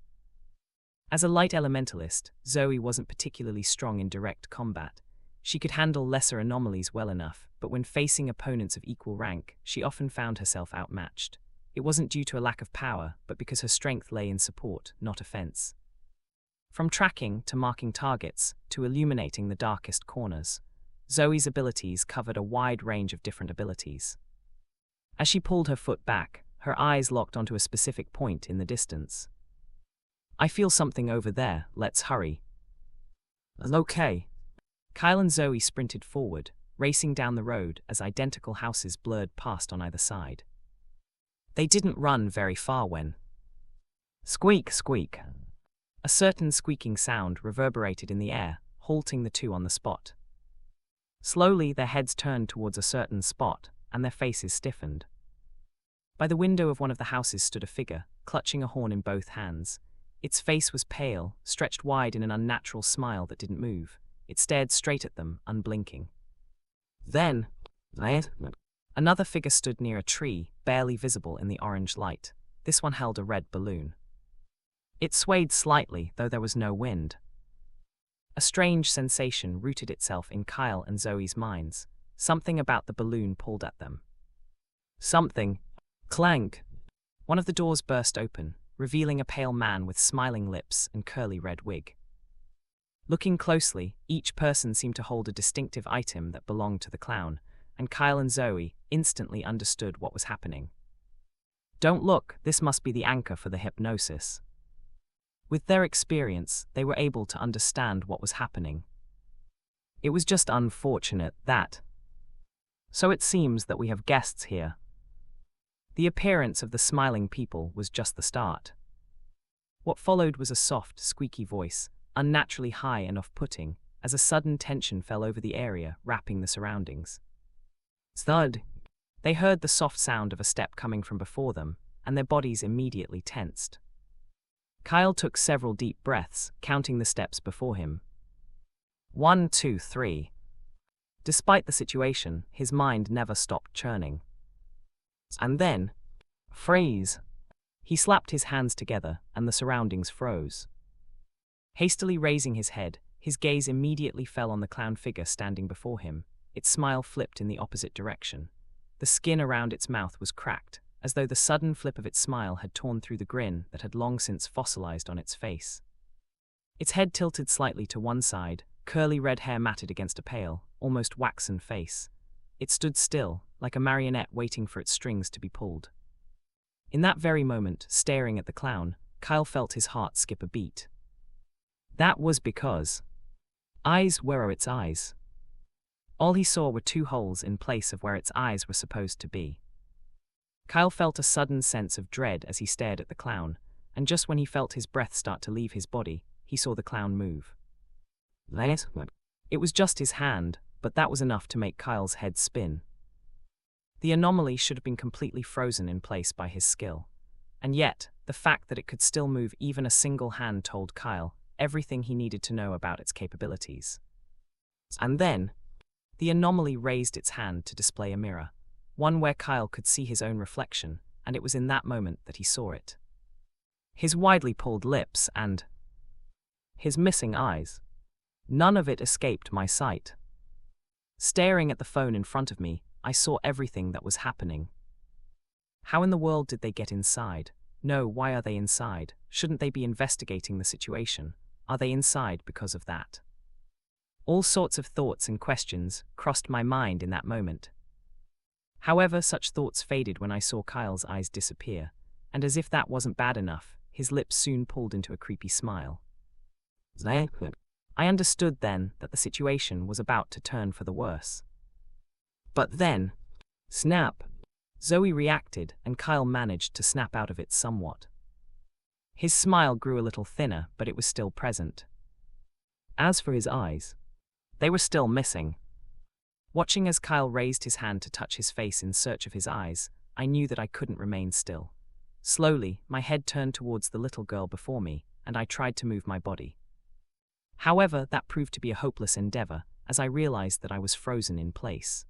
As a light elementalist, Zoe wasn't particularly strong in direct combat. She could handle lesser anomalies well enough, but when facing opponents of equal rank, she often found herself outmatched. It wasn't due to a lack of power, but because her strength lay in support, not offense. From tracking to marking targets to illuminating the darkest corners, Zoe's abilities covered a wide range of different abilities. As she pulled her foot back, her eyes locked onto a specific point in the distance. "I feel something over there, let's hurry." "Okay." Kyle and Zoe sprinted forward, racing down the road as identical houses blurred past on either side. They didn't run very far when... Squeak, squeak. A certain squeaking sound reverberated in the air, halting the two on the spot. Slowly, their heads turned towards a certain spot, and their faces stiffened. By the window of one of the houses stood a figure, clutching a horn in both hands. Its face was pale, stretched wide in an unnatural smile that didn't move. It stared straight at them, unblinking. Then, another figure stood near a tree, barely visible in the orange light. This one held a red balloon. It swayed slightly, though there was no wind. A strange sensation rooted itself in Kyle and Zoe's minds. Something about the balloon pulled at them. Something. Clank! One of the doors burst open, revealing a pale man with smiling lips and curly red wig. Looking closely, each person seemed to hold a distinctive item that belonged to the clown, and Kyle and Zoe instantly understood what was happening. "Don't look, this must be the anchor for the hypnosis." With their experience, they were able to understand what was happening. It was just unfortunate that... "So it seems that we have guests here." The appearance of the smiling people was just the start. What followed was a soft, squeaky voice, unnaturally high and off-putting, as a sudden tension fell over the area, wrapping the surroundings. Thud! They heard the soft sound of a step coming from before them, and their bodies immediately tensed. Kyle took several deep breaths, counting the steps before him. 1, 2, 3. Despite the situation, his mind never stopped churning. And then, freeze! He slapped his hands together, and the surroundings froze. Hastily raising his head, his gaze immediately fell on the clown figure standing before him. Its smile flipped in the opposite direction. The skin around its mouth was cracked, as though the sudden flip of its smile had torn through the grin that had long since fossilized on its face. Its head tilted slightly to one side, curly red hair matted against a pale, almost waxen face. It stood still, like a marionette waiting for its strings to be pulled. In that very moment, staring at the clown, Kyle felt his heart skip a beat. That was because... eyes were its eyes. All he saw were two holes in place of where its eyes were supposed to be. Kyle felt a sudden sense of dread as he stared at the clown, and just when he felt his breath start to leave his body, he saw the clown move. It was just his hand, but that was enough to make Kyle's head spin. The anomaly should have been completely frozen in place by his skill, and yet, the fact that it could still move even a single hand told Kyle everything he needed to know about its capabilities. And then, the anomaly raised its hand to display a mirror, one where Kyle could see his own reflection, and it was in that moment that he saw it. His widely pulled lips and his missing eyes. None of it escaped my sight. Staring at the phone in front of me, I saw everything that was happening. How in the world did they get inside? No, why are they inside? Shouldn't they be investigating the situation? Are they inside because of that? All sorts of thoughts and questions crossed my mind in that moment. However, such thoughts faded when I saw Kyle's eyes disappear, and as if that wasn't bad enough, his lips soon pulled into a creepy smile. I understood then that the situation was about to turn for the worse. But then, snap! Zoe reacted, and Kyle managed to snap out of it somewhat. His smile grew a little thinner, but it was still present. As for his eyes, they were still missing. Watching as Kyle raised his hand to touch his face in search of his eyes, I knew that I couldn't remain still. Slowly, my head turned towards the little girl before me, and I tried to move my body. However, that proved to be a hopeless endeavor, as I realized that I was frozen in place.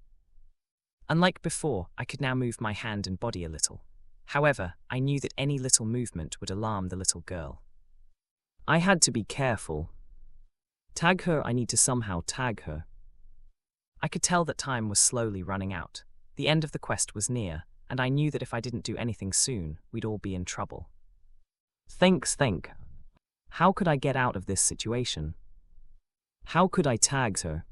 Unlike before, I could now move my hand and body a little. However, I knew that any little movement would alarm the little girl. I had to be careful. Tag her, I need to somehow tag her. I could tell that time was slowly running out. The end of the quest was near, and I knew that if I didn't do anything soon, we'd all be in trouble. Think. How could I get out of this situation? How could I tag her?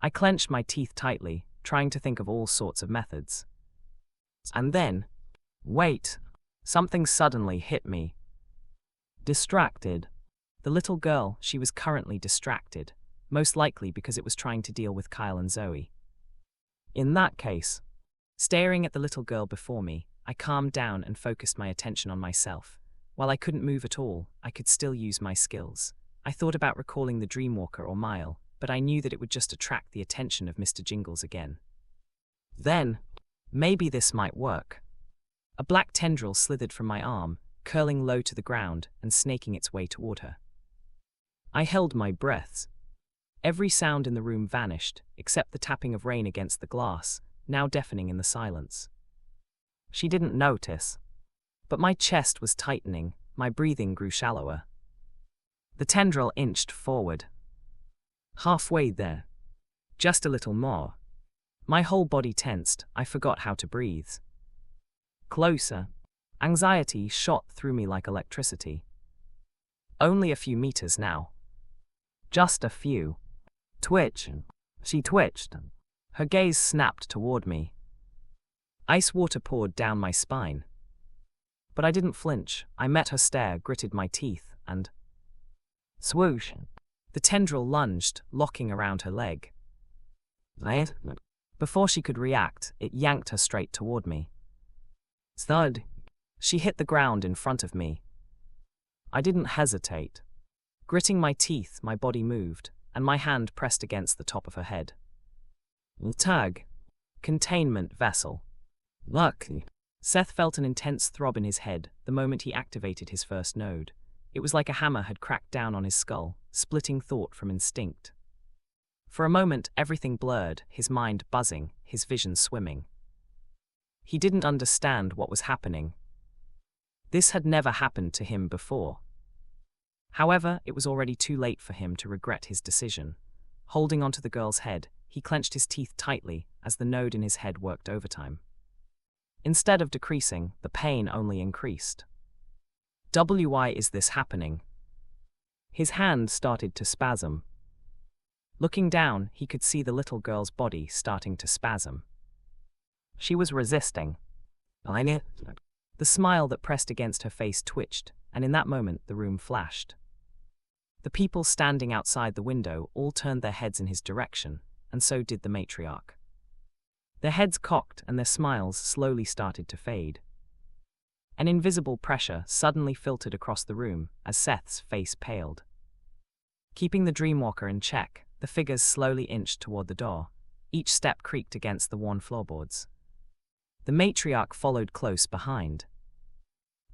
I clenched my teeth tightly, trying to think of all sorts of methods. And then, wait, something suddenly hit me. Distracted. The little girl, she was currently distracted, most likely because it was trying to deal with Kyle and Zoe. In that case, staring at the little girl before me, I calmed down and focused my attention on myself. While I couldn't move at all, I could still use my skills. I thought about recalling the Dreamwalker or Mile, but I knew that it would just attract the attention of Mr. Jingles again. Then, maybe this might work. A black tendril slithered from my arm, curling low to the ground and snaking its way toward her. I held my breaths. Every sound in the room vanished, except the tapping of rain against the glass, now deafening in the silence. She didn't notice. But my chest was tightening, my breathing grew shallower. The tendril inched forward. Halfway there. Just a little more. My whole body tensed, I forgot how to breathe. Closer. Anxiety shot through me like electricity. Only a few meters now. Just a few. Twitch. She twitched. Her gaze snapped toward me. Ice water poured down my spine. But I didn't flinch. I met her stare, gritted my teeth, and swoosh. The tendril lunged, locking around her leg. Before she could react, it yanked her straight toward me. Thud. She hit the ground in front of me. I didn't hesitate. Gritting my teeth, my body moved, and my hand pressed against the top of her head. Tag. Containment vessel. Lucky. Seth felt an intense throb in his head the moment he activated his first node. It was like a hammer had cracked down on his skull, splitting thought from instinct. For a moment, everything blurred, his mind buzzing, his vision swimming. He didn't understand what was happening. This had never happened to him before. However, it was already too late for him to regret his decision. Holding onto the girl's head, he clenched his teeth tightly as the node in his head worked overtime. Instead of decreasing, the pain only increased. Why is this happening? His hand started to spasm. Looking down, he could see the little girl's body starting to spasm. She was resisting. The smile that pressed against her face twitched, and in that moment the room flashed. The people standing outside the window all turned their heads in his direction, and so did the matriarch. Their heads cocked and their smiles slowly started to fade. An invisible pressure suddenly filtered across the room as Seth's face paled. Keeping the Dreamwalker in check, the figures slowly inched toward the door. Each step creaked against the worn floorboards. The matriarch followed close behind.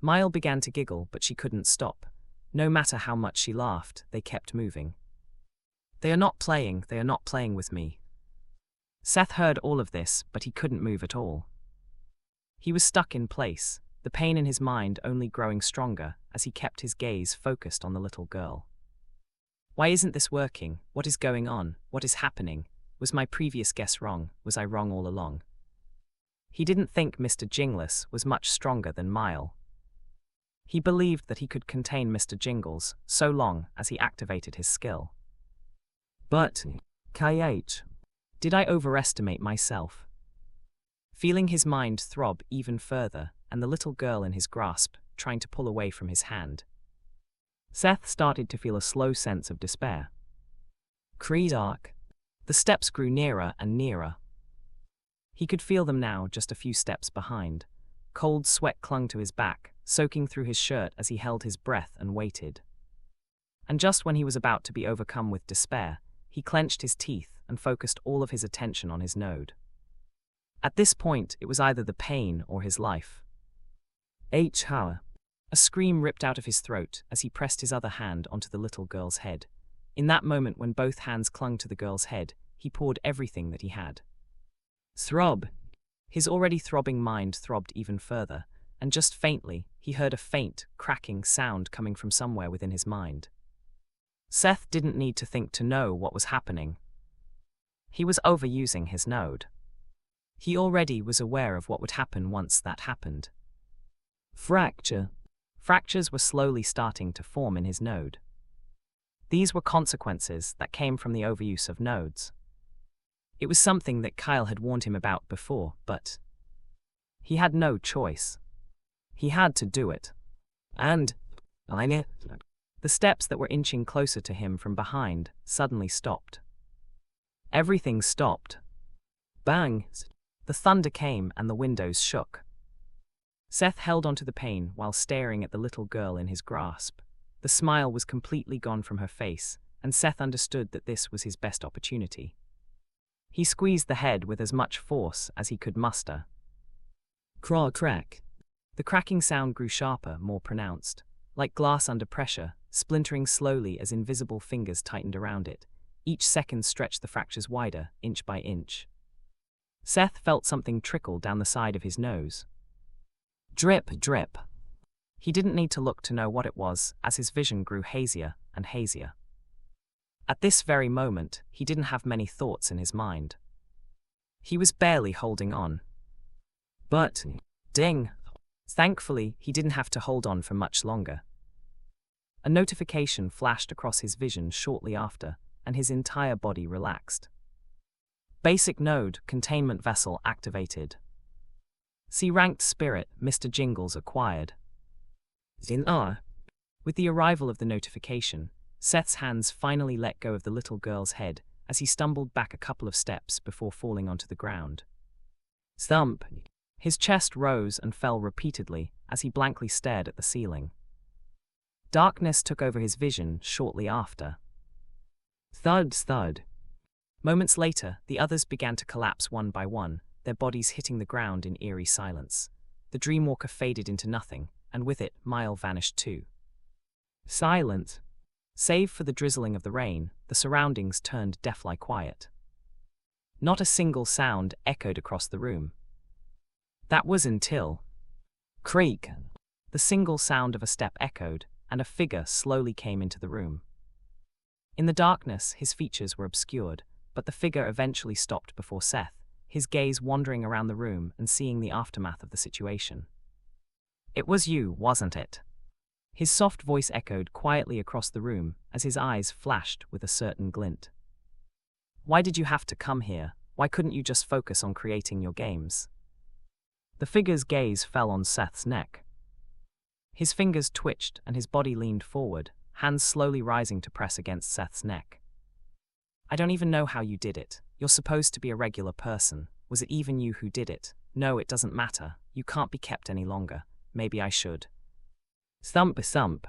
Mile began to giggle, but she couldn't stop. No matter how much she laughed, they kept moving. They are not playing with me. Seth heard all of this, but he couldn't move at all. He was stuck in place, the pain in his mind only growing stronger as he kept his gaze focused on the little girl. Why isn't this working? What is going on? What is happening? Was my previous guess wrong? Was I wrong all along? He didn't think Mr. Jingles was much stronger than Mile. He believed that he could contain Mr. Jingles so long as he activated his skill. But, KH, did I overestimate myself? Feeling his mind throb even further and the little girl in his grasp trying to pull away from his hand, Seth started to feel a slow sense of despair. Credark. The steps grew nearer and nearer. He could feel them now just a few steps behind. Cold sweat clung to his back, soaking through his shirt as he held his breath and waited. And just when he was about to be overcome with despair, he clenched his teeth and focused all of his attention on his node. At this point, it was either the pain or his life. H-Hour. A scream ripped out of his throat as he pressed his other hand onto the little girl's head. In that moment when both hands clung to the girl's head, he poured everything that he had. Throb. His already throbbing mind throbbed even further, and just faintly, he heard a faint, cracking sound coming from somewhere within his mind. Seth didn't need to think to know what was happening. He was overusing his node. He already was aware of what would happen once that happened. Fracture. Fractures were slowly starting to form in his node. These were consequences that came from the overuse of nodes. It was something that Kyle had warned him about before, but he had no choice. He had to do it. And the steps that were inching closer to him from behind suddenly stopped. Everything stopped. Bang! The thunder came and the windows shook. Seth held onto the pane while staring at the little girl in his grasp. The smile was completely gone from her face, and Seth understood that this was his best opportunity. He squeezed the head with as much force as he could muster. Crack. The cracking sound grew sharper, more pronounced, like glass under pressure, splintering slowly as invisible fingers tightened around it. Each second stretched the fractures wider, inch by inch. Seth felt something trickle down the side of his nose. Drip, drip. He didn't need to look to know what it was, as his vision grew hazier and hazier. At this very moment, he didn't have many thoughts in his mind. He was barely holding on. But, ding! Thankfully, he didn't have to hold on for much longer. A notification flashed across his vision shortly after, and his entire body relaxed. Basic node containment vessel activated. See ranked spirit Mr. Jingles acquired. With the arrival of the notification, Seth's hands finally let go of the little girl's head as he stumbled back a couple of steps before falling onto the ground. Thump! His chest rose and fell repeatedly as he blankly stared at the ceiling. Darkness took over his vision shortly after. Thud, thud. Moments later, the others began to collapse one by one, their bodies hitting the ground in eerie silence. The dreamwalker faded into nothing, and with it, Mile vanished too. Silent. Save for the drizzling of the rain, the surroundings turned deathly quiet. Not a single sound echoed across the room. That was until... Creak! The single sound of a step echoed, and a figure slowly came into the room. In the darkness, his features were obscured, but the figure eventually stopped before Seth, his gaze wandering around the room and seeing the aftermath of the situation. It was you, wasn't it? His soft voice echoed quietly across the room as his eyes flashed with a certain glint. Why did you have to come here? Why couldn't you just focus on creating your games? The figure's gaze fell on Seth's neck. His fingers twitched and his body leaned forward, hands slowly rising to press against Seth's neck. I don't even know how you did it. You're supposed to be a regular person. Was it even you who did it? No, it doesn't matter. You can't be kept any longer. Maybe I should. Thump, thump.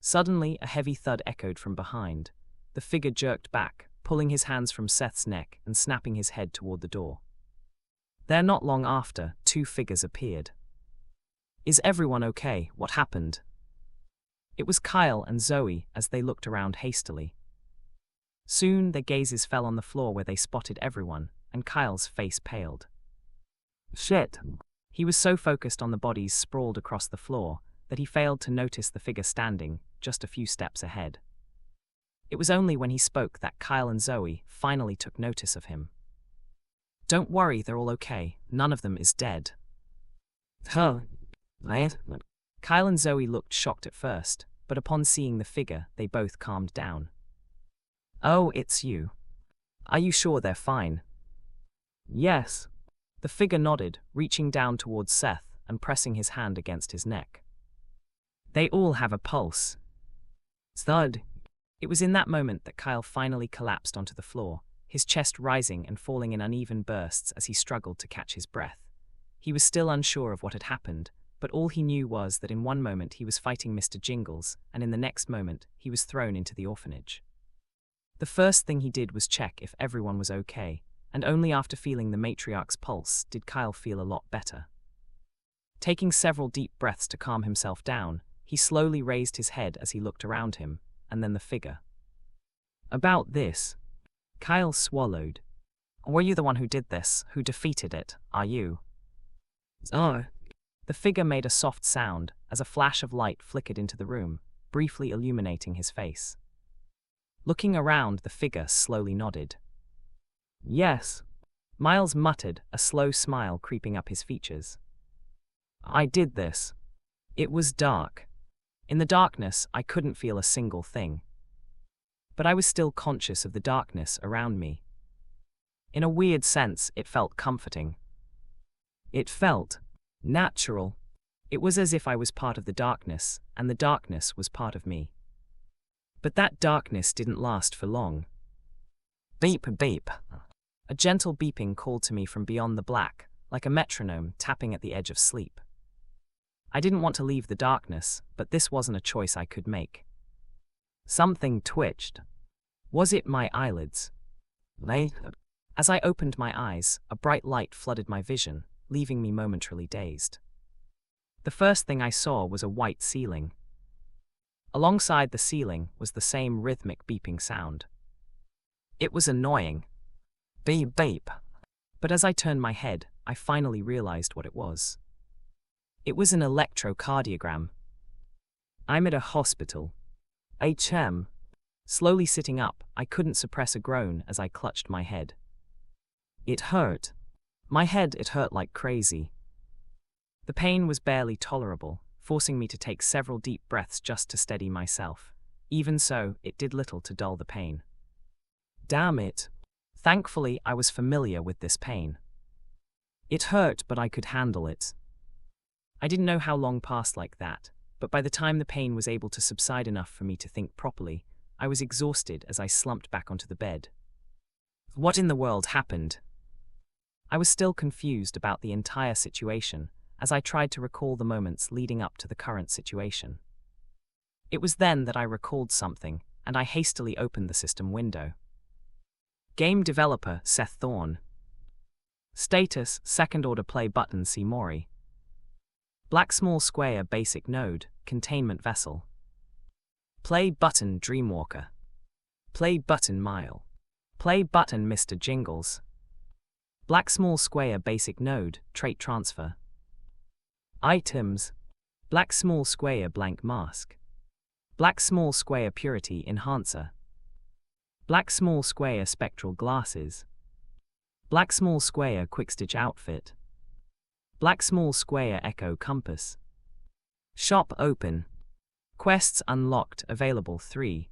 Suddenly, a heavy thud echoed from behind. The figure jerked back, pulling his hands from Seth's neck and snapping his head toward the door. There, not long after, two figures appeared. Is everyone okay? What happened? It was Kyle and Zoe as they looked around hastily. Soon, their gazes fell on the floor where they spotted everyone, and Kyle's face paled. Shit. He was so focused on the bodies sprawled across the floor that he failed to notice the figure standing just a few steps ahead. It was only when he spoke that Kyle and Zoe finally took notice of him. Don't worry, they're all okay. None of them is dead. Kyle and Zoe looked shocked at first, but upon seeing the figure, they both calmed down. Oh, it's you. Are you sure they're fine? Yes. The figure nodded, reaching down towards Seth and pressing his hand against his neck. They all have a pulse. Thud. It was in that moment that Kyle finally collapsed onto the floor, his chest rising and falling in uneven bursts as he struggled to catch his breath. He was still unsure of what had happened, but all he knew was that in one moment he was fighting Mr. Jingles, and in the next moment he was thrown into the orphanage. The first thing he did was check if everyone was okay, and only after feeling the matriarch's pulse did Kyle feel a lot better. Taking several deep breaths to calm himself down, he slowly raised his head as he looked around him, and then the figure. About this, Kyle swallowed. Were you the one who did this, who defeated it, are you? Oh. The figure made a soft sound as a flash of light flickered into the room, briefly illuminating his face. Looking around, the figure slowly nodded. Yes. Miles muttered, a slow smile creeping up his features. I did this. It was dark, In the darkness, I couldn't feel a single thing. But I was still conscious of the darkness around me. In a weird sense, it felt comforting. It felt natural. It was as if I was part of the darkness, and the darkness was part of me. But that darkness didn't last for long. Beep, beep. A gentle beeping called to me from beyond the black, like a metronome tapping at the edge of sleep. I didn't want to leave the darkness, but this wasn't a choice I could make. Something twitched. Was it my eyelids? As I opened my eyes, a bright light flooded my vision, leaving me momentarily dazed. The first thing I saw was a white ceiling. Alongside the ceiling was the same rhythmic beeping sound. It was annoying. Beep, beep. But as I turned my head, I finally realized what it was. It was an electrocardiogram. I'm at a hospital. HM. Slowly sitting up, I couldn't suppress a groan as I clutched my head. It hurt. My head, it hurt like crazy. The pain was barely tolerable, forcing me to take several deep breaths just to steady myself. Even so, it did little to dull the pain. Damn it. Thankfully, I was familiar with this pain. It hurt, but I could handle it. I didn't know how long passed like that, but by the time the pain was able to subside enough for me to think properly, I was exhausted as I slumped back onto the bed. What in the world happened? I was still confused about the entire situation as I tried to recall the moments leading up to the current situation. It was then that I recalled something, and I hastily opened the system window. Game developer Seth Thorne. Status: second order play button C Mori. Black small square basic node, containment vessel. Play button Dreamwalker. Play button Mile. Play button Mr. Jingles. Black small square basic node, trait transfer. Items: black small square blank mask. Black small square purity enhancer. Black small square spectral glasses. Black small square quickstitch outfit. Black small square echo compass. Shop open. Quests unlocked available 3.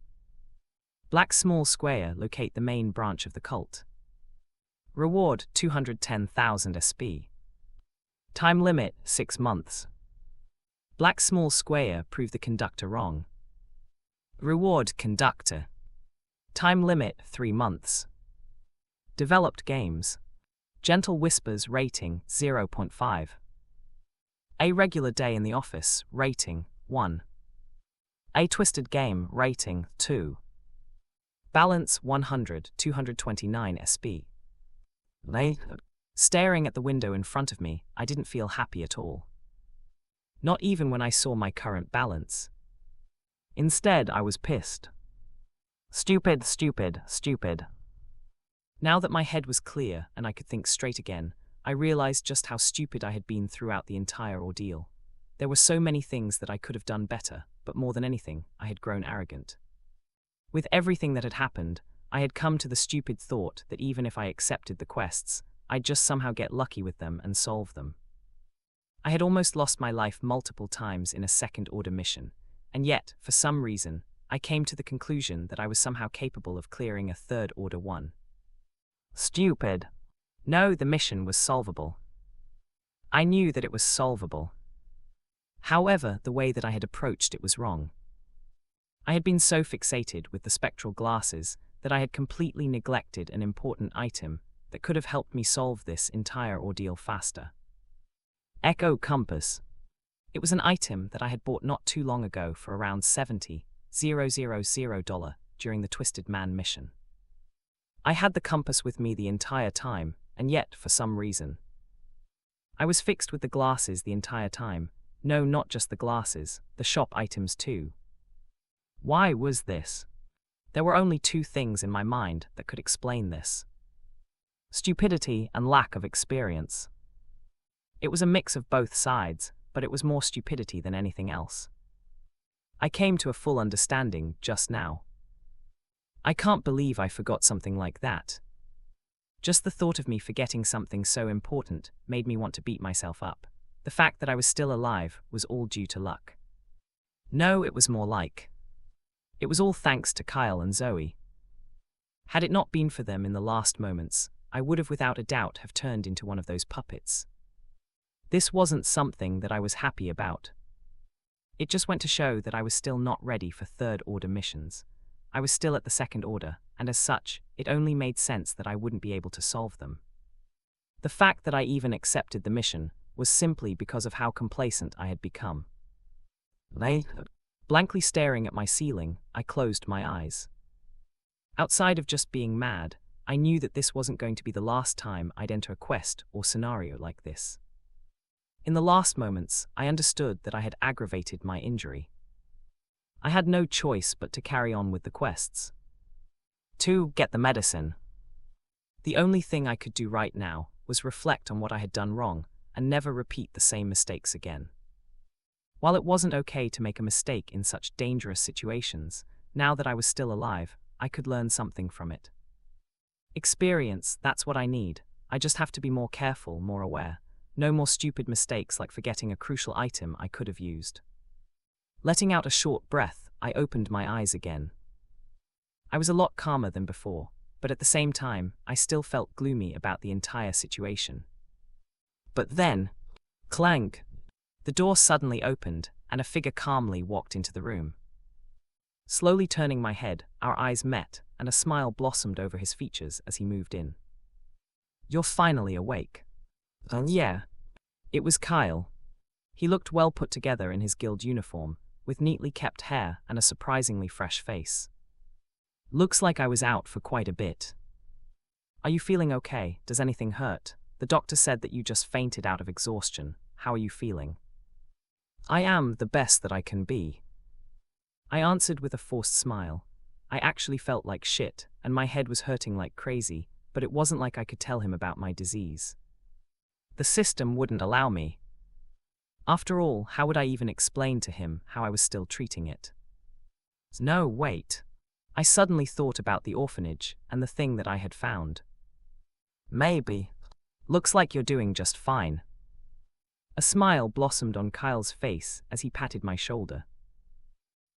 Black small square locate the main branch of the cult. Reward 210,000 SP. Time limit 6 months. Black small square prove the conductor wrong. Reward conductor. Time limit 3 months. Developed games. Gentle Whispers rating 0.5. A Regular Day in the Office rating 1. A Twisted Game rating 2. Balance 100, 229 SP. Staring at the window in front of me, I didn't feel happy at all. Not even when I saw my current balance. Instead, I was pissed. Stupid, stupid, stupid. Now that my head was clear and I could think straight again, I realized just how stupid I had been throughout the entire ordeal. There were so many things that I could have done better, but more than anything, I had grown arrogant. With everything that had happened, I had come to the stupid thought that even if I accepted the quests, I'd just somehow get lucky with them and solve them. I had almost lost my life multiple times in a second-order mission, and yet, for some reason, I came to the conclusion that I was somehow capable of clearing a third-order one. Stupid. No, the mission was solvable. I knew that it was solvable. However, the way that I had approached it was wrong. I had been so fixated with the spectral glasses that I had completely neglected an important item that could have helped me solve this entire ordeal faster. Echo Compass. It was an item that I had bought not too long ago for around $70,000 during the Twisted Man mission. I had the compass with me the entire time, and yet, for some reason, I was fixed with the glasses the entire time. No, not just the glasses, the shop items too. Why was this? There were only 2 things in my mind that could explain this: stupidity and lack of experience. It was a mix of both sides, but it was more stupidity than anything else. I came to a full understanding just now. I can't believe I forgot something like that. Just the thought of me forgetting something so important made me want to beat myself up. The fact that I was still alive was all due to luck. No, it was more like. It was all thanks to Kyle and Zoe. Had it not been for them in the last moments, I would have without a doubt have turned into one of those puppets. This wasn't something that I was happy about. It just went to show that I was still not ready for third-order missions. I was still at the second order, and as such, it only made sense that I wouldn't be able to solve them. The fact that I even accepted the mission was simply because of how complacent I had become. Blankly staring at my ceiling, I closed my eyes. Outside of just being mad, I knew that this wasn't going to be the last time I'd enter a quest or scenario like this. In the last moments, I understood that I had aggravated my injury. I had no choice but to carry on with the quests. To get the medicine. The only thing I could do right now was reflect on what I had done wrong and never repeat the same mistakes again. While it wasn't okay to make a mistake in such dangerous situations, now that I was still alive, I could learn something from it. Experience, that's what I need. I just have to be more careful, more aware. No more stupid mistakes like forgetting a crucial item I could have used. Letting out a short breath, I opened my eyes again. I was a lot calmer than before, but at the same time, I still felt gloomy about the entire situation. But then, clank! The door suddenly opened, and a figure calmly walked into the room. Slowly turning my head, our eyes met, and a smile blossomed over his features as he moved in. "You're finally awake." Yeah. It was Kyle. He looked well put together in his guild uniform, with neatly kept hair and a surprisingly fresh face. "Looks like I was out for quite a bit. Are you feeling okay? Does anything hurt? The doctor said that you just fainted out of exhaustion. How are you feeling?" "I am the best that I can be," I answered with a forced smile. I actually felt like shit, and my head was hurting like crazy, but it wasn't like I could tell him about my disease. The system wouldn't allow me. After all, how would I even explain to him how I was still treating it? No, wait. I suddenly thought about the orphanage and the thing that I had found. Maybe. Looks like you're doing just fine. A smile blossomed on Kyle's face as he patted my shoulder.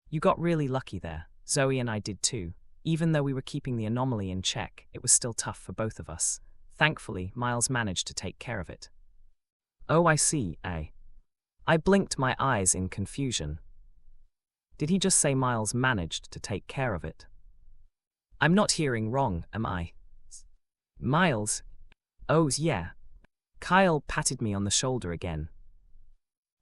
You got really lucky there. Zoe and I did too. Even though we were keeping the anomaly in check, it was still tough for both of us. Thankfully, Miles managed to take care of it. Oh, I see, eh? I blinked my eyes in confusion. Did he just say Miles managed to take care of it? I'm not hearing wrong, am I? Miles? Oh, yeah. Kyle patted me on the shoulder again.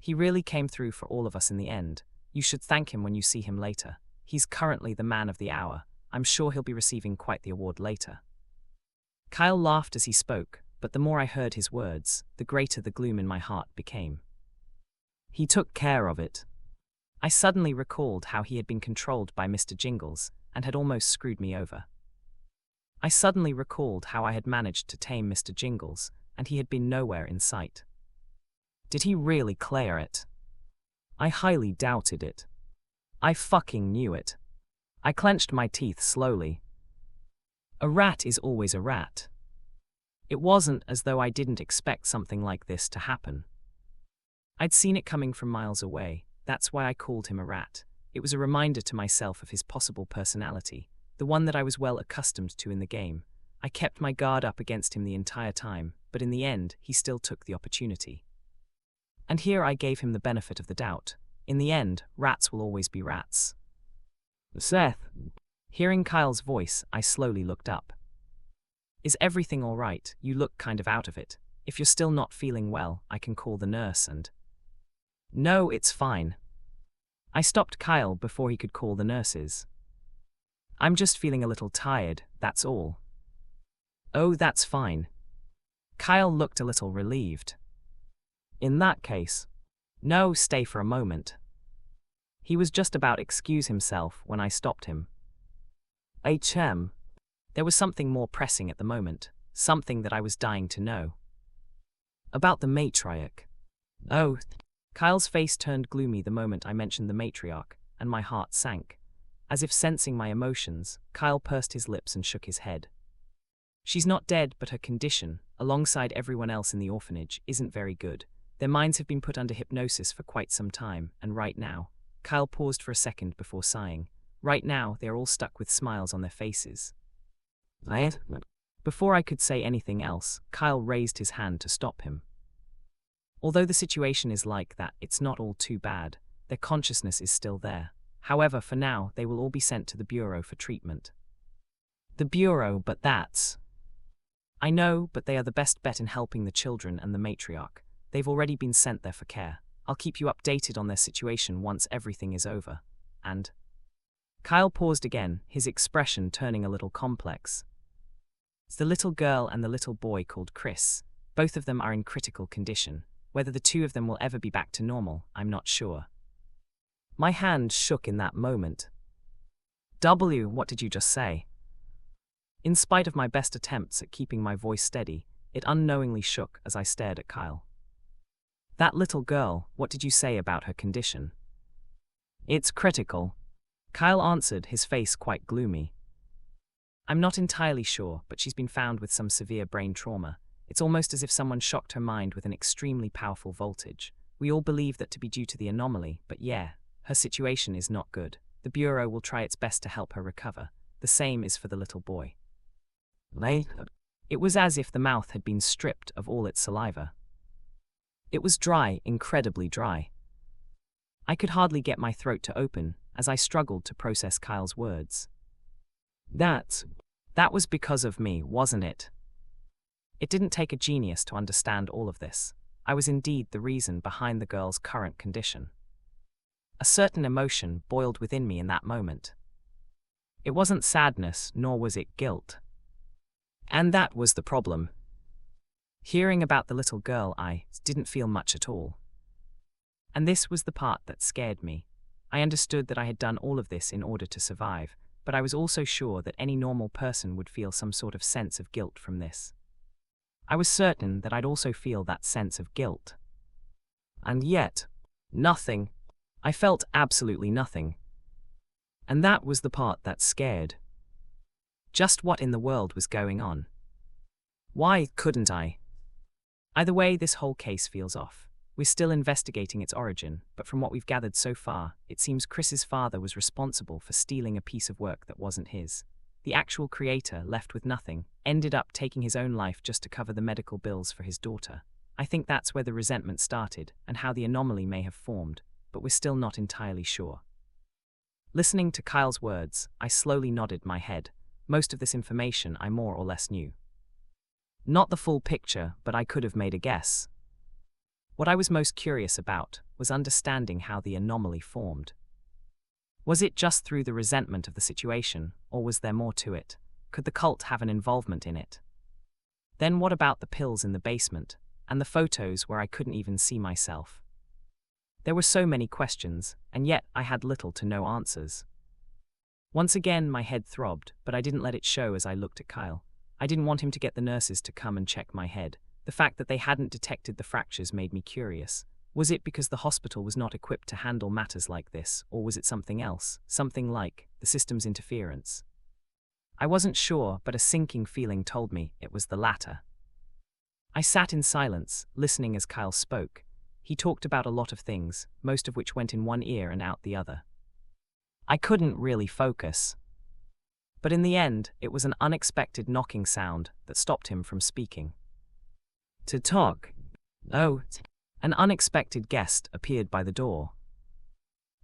He really came through for all of us in the end. You should thank him when you see him later. He's currently the man of the hour. I'm sure he'll be receiving quite the award later. Kyle laughed as he spoke, but the more I heard his words, the greater the gloom in my heart became. He took care of it. I suddenly recalled how he had been controlled by Mr. Jingles and had almost screwed me over. I suddenly recalled how I had managed to tame Mr. Jingles, and he had been nowhere in sight. Did he really clear it? I highly doubted it. I fucking knew it. I clenched my teeth slowly. A rat is always a rat. It wasn't as though I didn't expect something like this to happen. I'd seen it coming from miles away. That's why I called him a rat. It was a reminder to myself of his possible personality, the one that I was well accustomed to in the game. I kept my guard up against him the entire time, but in the end, he still took the opportunity. And here I gave him the benefit of the doubt. In the end, rats will always be rats. Seth. Hearing Kyle's voice, I slowly looked up. Is everything all right? You look kind of out of it. If you're still not feeling well, I can call the nurse and... No, it's fine. I stopped Kyle before he could call the nurses. I'm just feeling a little tired, that's all. Oh, that's fine. Kyle looked a little relieved. In that case, no, stay for a moment. He was just about to excuse himself when I stopped him. HM. There was something more pressing at the moment, something that I was dying to know. About the matriarch. Oh, Kyle's face turned gloomy the moment I mentioned the matriarch, and my heart sank. As if sensing my emotions, Kyle pursed his lips and shook his head. She's not dead, but her condition, alongside everyone else in the orphanage, isn't very good. Their minds have been put under hypnosis for quite some time, and right now, Kyle paused for a second before sighing. Right now, they are all stuck with smiles on their faces. Before I could say anything else, Kyle raised his hand to stop him. Although the situation is like that, it's not all too bad. Their consciousness is still there. However, for now, they will all be sent to the Bureau for treatment. The Bureau, but that's... I know, but they are the best bet in helping the children and the matriarch. They've already been sent there for care. I'll keep you updated on their situation once everything is over. And... Kyle paused again, his expression turning a little complex. It's the little girl and the little boy called Chris. Both of them are in critical condition. Whether the two of them will ever be back to normal, I'm not sure. My hand shook in that moment. What did you just say? In spite of my best attempts at keeping my voice steady, it unknowingly shook as I stared at Kyle. That little girl, what did you say about her condition? It's critical. Kyle answered, his face quite gloomy. I'm not entirely sure, but she's been found with some severe brain trauma. It's almost as if someone shocked her mind with an extremely powerful voltage. We all believe that to be due to the anomaly, but yeah, her situation is not good. The Bureau will try its best to help her recover. The same is for the little boy. It was as if the mouth had been stripped of all its saliva. It was dry, incredibly dry. I could hardly get my throat to open as I struggled to process Kyle's words. That was because of me, wasn't it? It didn't take a genius to understand all of this. I was indeed the reason behind the girl's current condition. A certain emotion boiled within me in that moment. It wasn't sadness, nor was it guilt. And that was the problem. Hearing about the little girl, I didn't feel much at all. And this was the part that scared me. I understood that I had done all of this in order to survive, but I was also sure that any normal person would feel some sort of sense of guilt from this. I was certain that I'd also feel that sense of guilt. And yet, nothing. I felt absolutely nothing. And that was the part that scared. Just what in the world was going on? Why couldn't I? Either way, this whole case feels off. We're still investigating its origin, but from what we've gathered so far, it seems Chris's father was responsible for stealing a piece of work that wasn't his. The actual creator, left with nothing, ended up taking his own life just to cover the medical bills for his daughter. I think that's where the resentment started, and how the anomaly may have formed, but we're still not entirely sure. Listening to Kyle's words, I slowly nodded my head. Most of this information I more or less knew. Not the full picture, but I could have made a guess. What I was most curious about was understanding how the anomaly formed. Was it just through the resentment of the situation, or was there more to it? Could the cult have an involvement in it? Then what about the pills in the basement, and the photos where I couldn't even see myself? There were so many questions, and yet I had little to no answers. Once again my head throbbed, but I didn't let it show as I looked at Kyle. I didn't want him to get the nurses to come and check my head. The fact that they hadn't detected the fractures made me curious. Was it because the hospital was not equipped to handle matters like this, or was it something else, something like the system's interference? I wasn't sure, but a sinking feeling told me it was the latter. I sat in silence, listening as Kyle spoke. He talked about a lot of things, most of which went in one ear and out the other. I couldn't really focus. But in the end, it was an unexpected knocking sound that stopped him from speaking. To talk. Oh, an unexpected guest appeared by the door.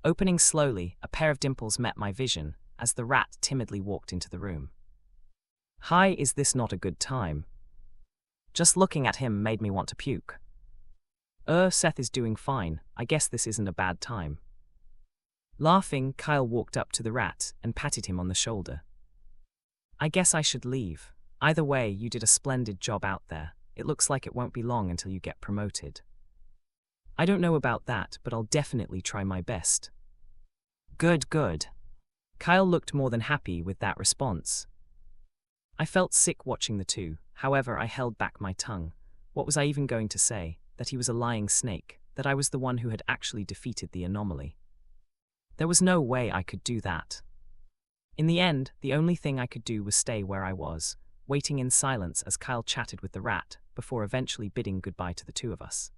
Opening slowly, a pair of dimples met my vision as the rat timidly walked into the room. Hi, is this not a good time? Just looking at him made me want to puke. Seth is doing fine. I guess this isn't a bad time. Laughing, Kyle walked up to the rat and patted him on the shoulder. I guess I should leave. Either way, you did a splendid job out there. It looks like it won't be long until you get promoted. I don't know about that, but I'll definitely try my best. Good. Kyle looked more than happy with that response. I felt sick watching the two, however I held back my tongue. What was I even going to say? That he was a lying snake, that I was the one who had actually defeated the anomaly. There was no way I could do that. In the end, the only thing I could do was stay where I was, waiting in silence as Kyle chatted with the rat, before eventually bidding goodbye to the two of us.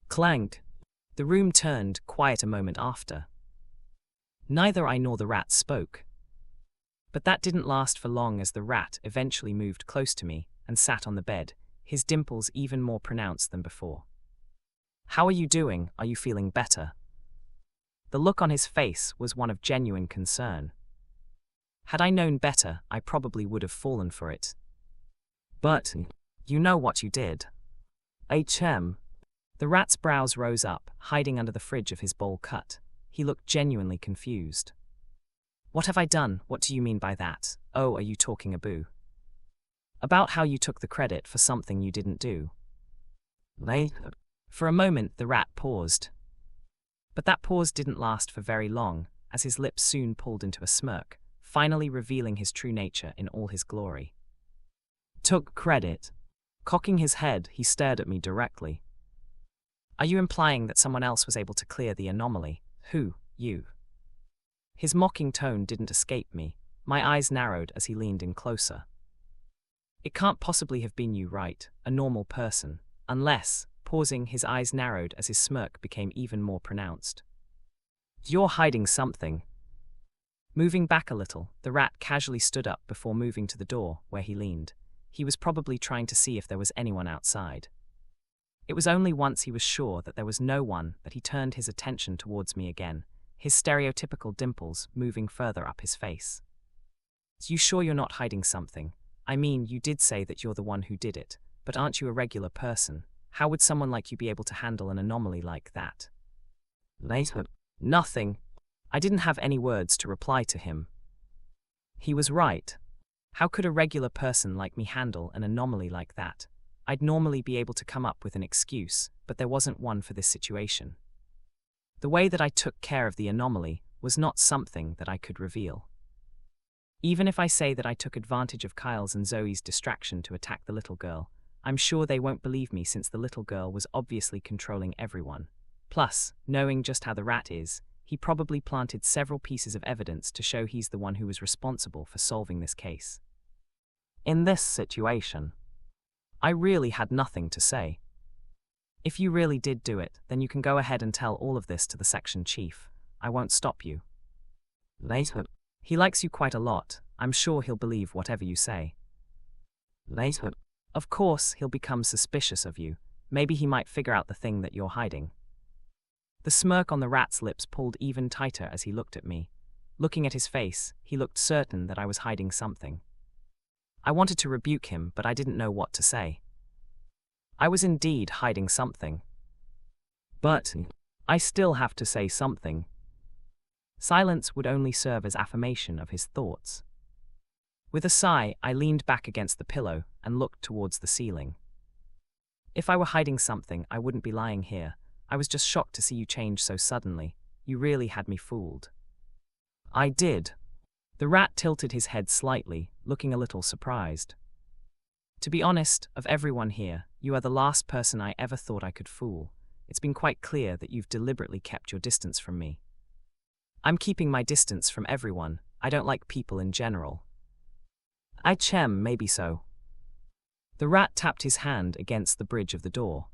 Clanged. The room turned quiet a moment after. Neither I nor the rat spoke. But that didn't last for long, as the rat eventually moved close to me and sat on the bed, his dimples even more pronounced than before. "How are you doing? Are you feeling better?" The look on his face was one of genuine concern. Had I known better, I probably would have fallen for it. "But you know what you did." "HM." The rat's brows rose up, hiding under the fridge of his bowl cut. He looked genuinely confused. "What have I done? What do you mean by that? Oh, are you talking about how you took the credit for something you didn't do?" "Later." For a moment the rat paused. But that pause didn't last for very long, as his lips soon pulled into a smirk, finally revealing his true nature in all his glory. "Took credit?" Cocking his head, he stared at me directly. "Are you implying that someone else was able to clear the anomaly? Who? You?" His mocking tone didn't escape me. My eyes narrowed as he leaned in closer. "It can't possibly have been you, right? A normal person. Unless," pausing, his eyes narrowed as his smirk became even more pronounced. "You're hiding something." Moving back a little, the rat casually stood up before moving to the door, where he leaned. He was probably trying to see if there was anyone outside. It was only once he was sure that there was no one that he turned his attention towards me again, his stereotypical dimples moving further up his face. "You sure you're not hiding something? I mean, you did say that you're the one who did it, but aren't you a regular person? How would someone like you be able to handle an anomaly like that?" "Later." "Nothing." I didn't have any words to reply to him. He was right. How could a regular person like me handle an anomaly like that? I'd normally be able to come up with an excuse, but there wasn't one for this situation. The way that I took care of the anomaly was not something that I could reveal. Even if I say that I took advantage of Kyle's and Zoe's distraction to attack the little girl, I'm sure they won't believe me, since the little girl was obviously controlling everyone. Plus, knowing just how the rat is, he probably planted several pieces of evidence to show he's the one who was responsible for solving this case. In this situation, I really had nothing to say. "If you really did do it, then you can go ahead and tell all of this to the section chief. I won't stop you." "Later." "He likes you quite a lot. I'm sure he'll believe whatever you say." "Later." "Of course, he'll become suspicious of you. Maybe he might figure out the thing that you're hiding." The smirk on the rat's lips pulled even tighter as he looked at me. Looking at his face, he looked certain that I was hiding something. I wanted to rebuke him, but I didn't know what to say. I was indeed hiding something. But I still have to say something. Silence would only serve as affirmation of his thoughts. With a sigh, I leaned back against the pillow and looked towards the ceiling. "If I were hiding something, I wouldn't be lying here. I was just shocked to see you change so suddenly. You really had me fooled." "I did." The rat tilted his head slightly, looking a little surprised. "To be honest, of everyone here, you are the last person I ever thought I could fool. It's been quite clear that you've deliberately kept your distance from me." "I'm keeping my distance from everyone. I don't like people in general." Maybe so." The rat tapped his hand against the bridge of the door.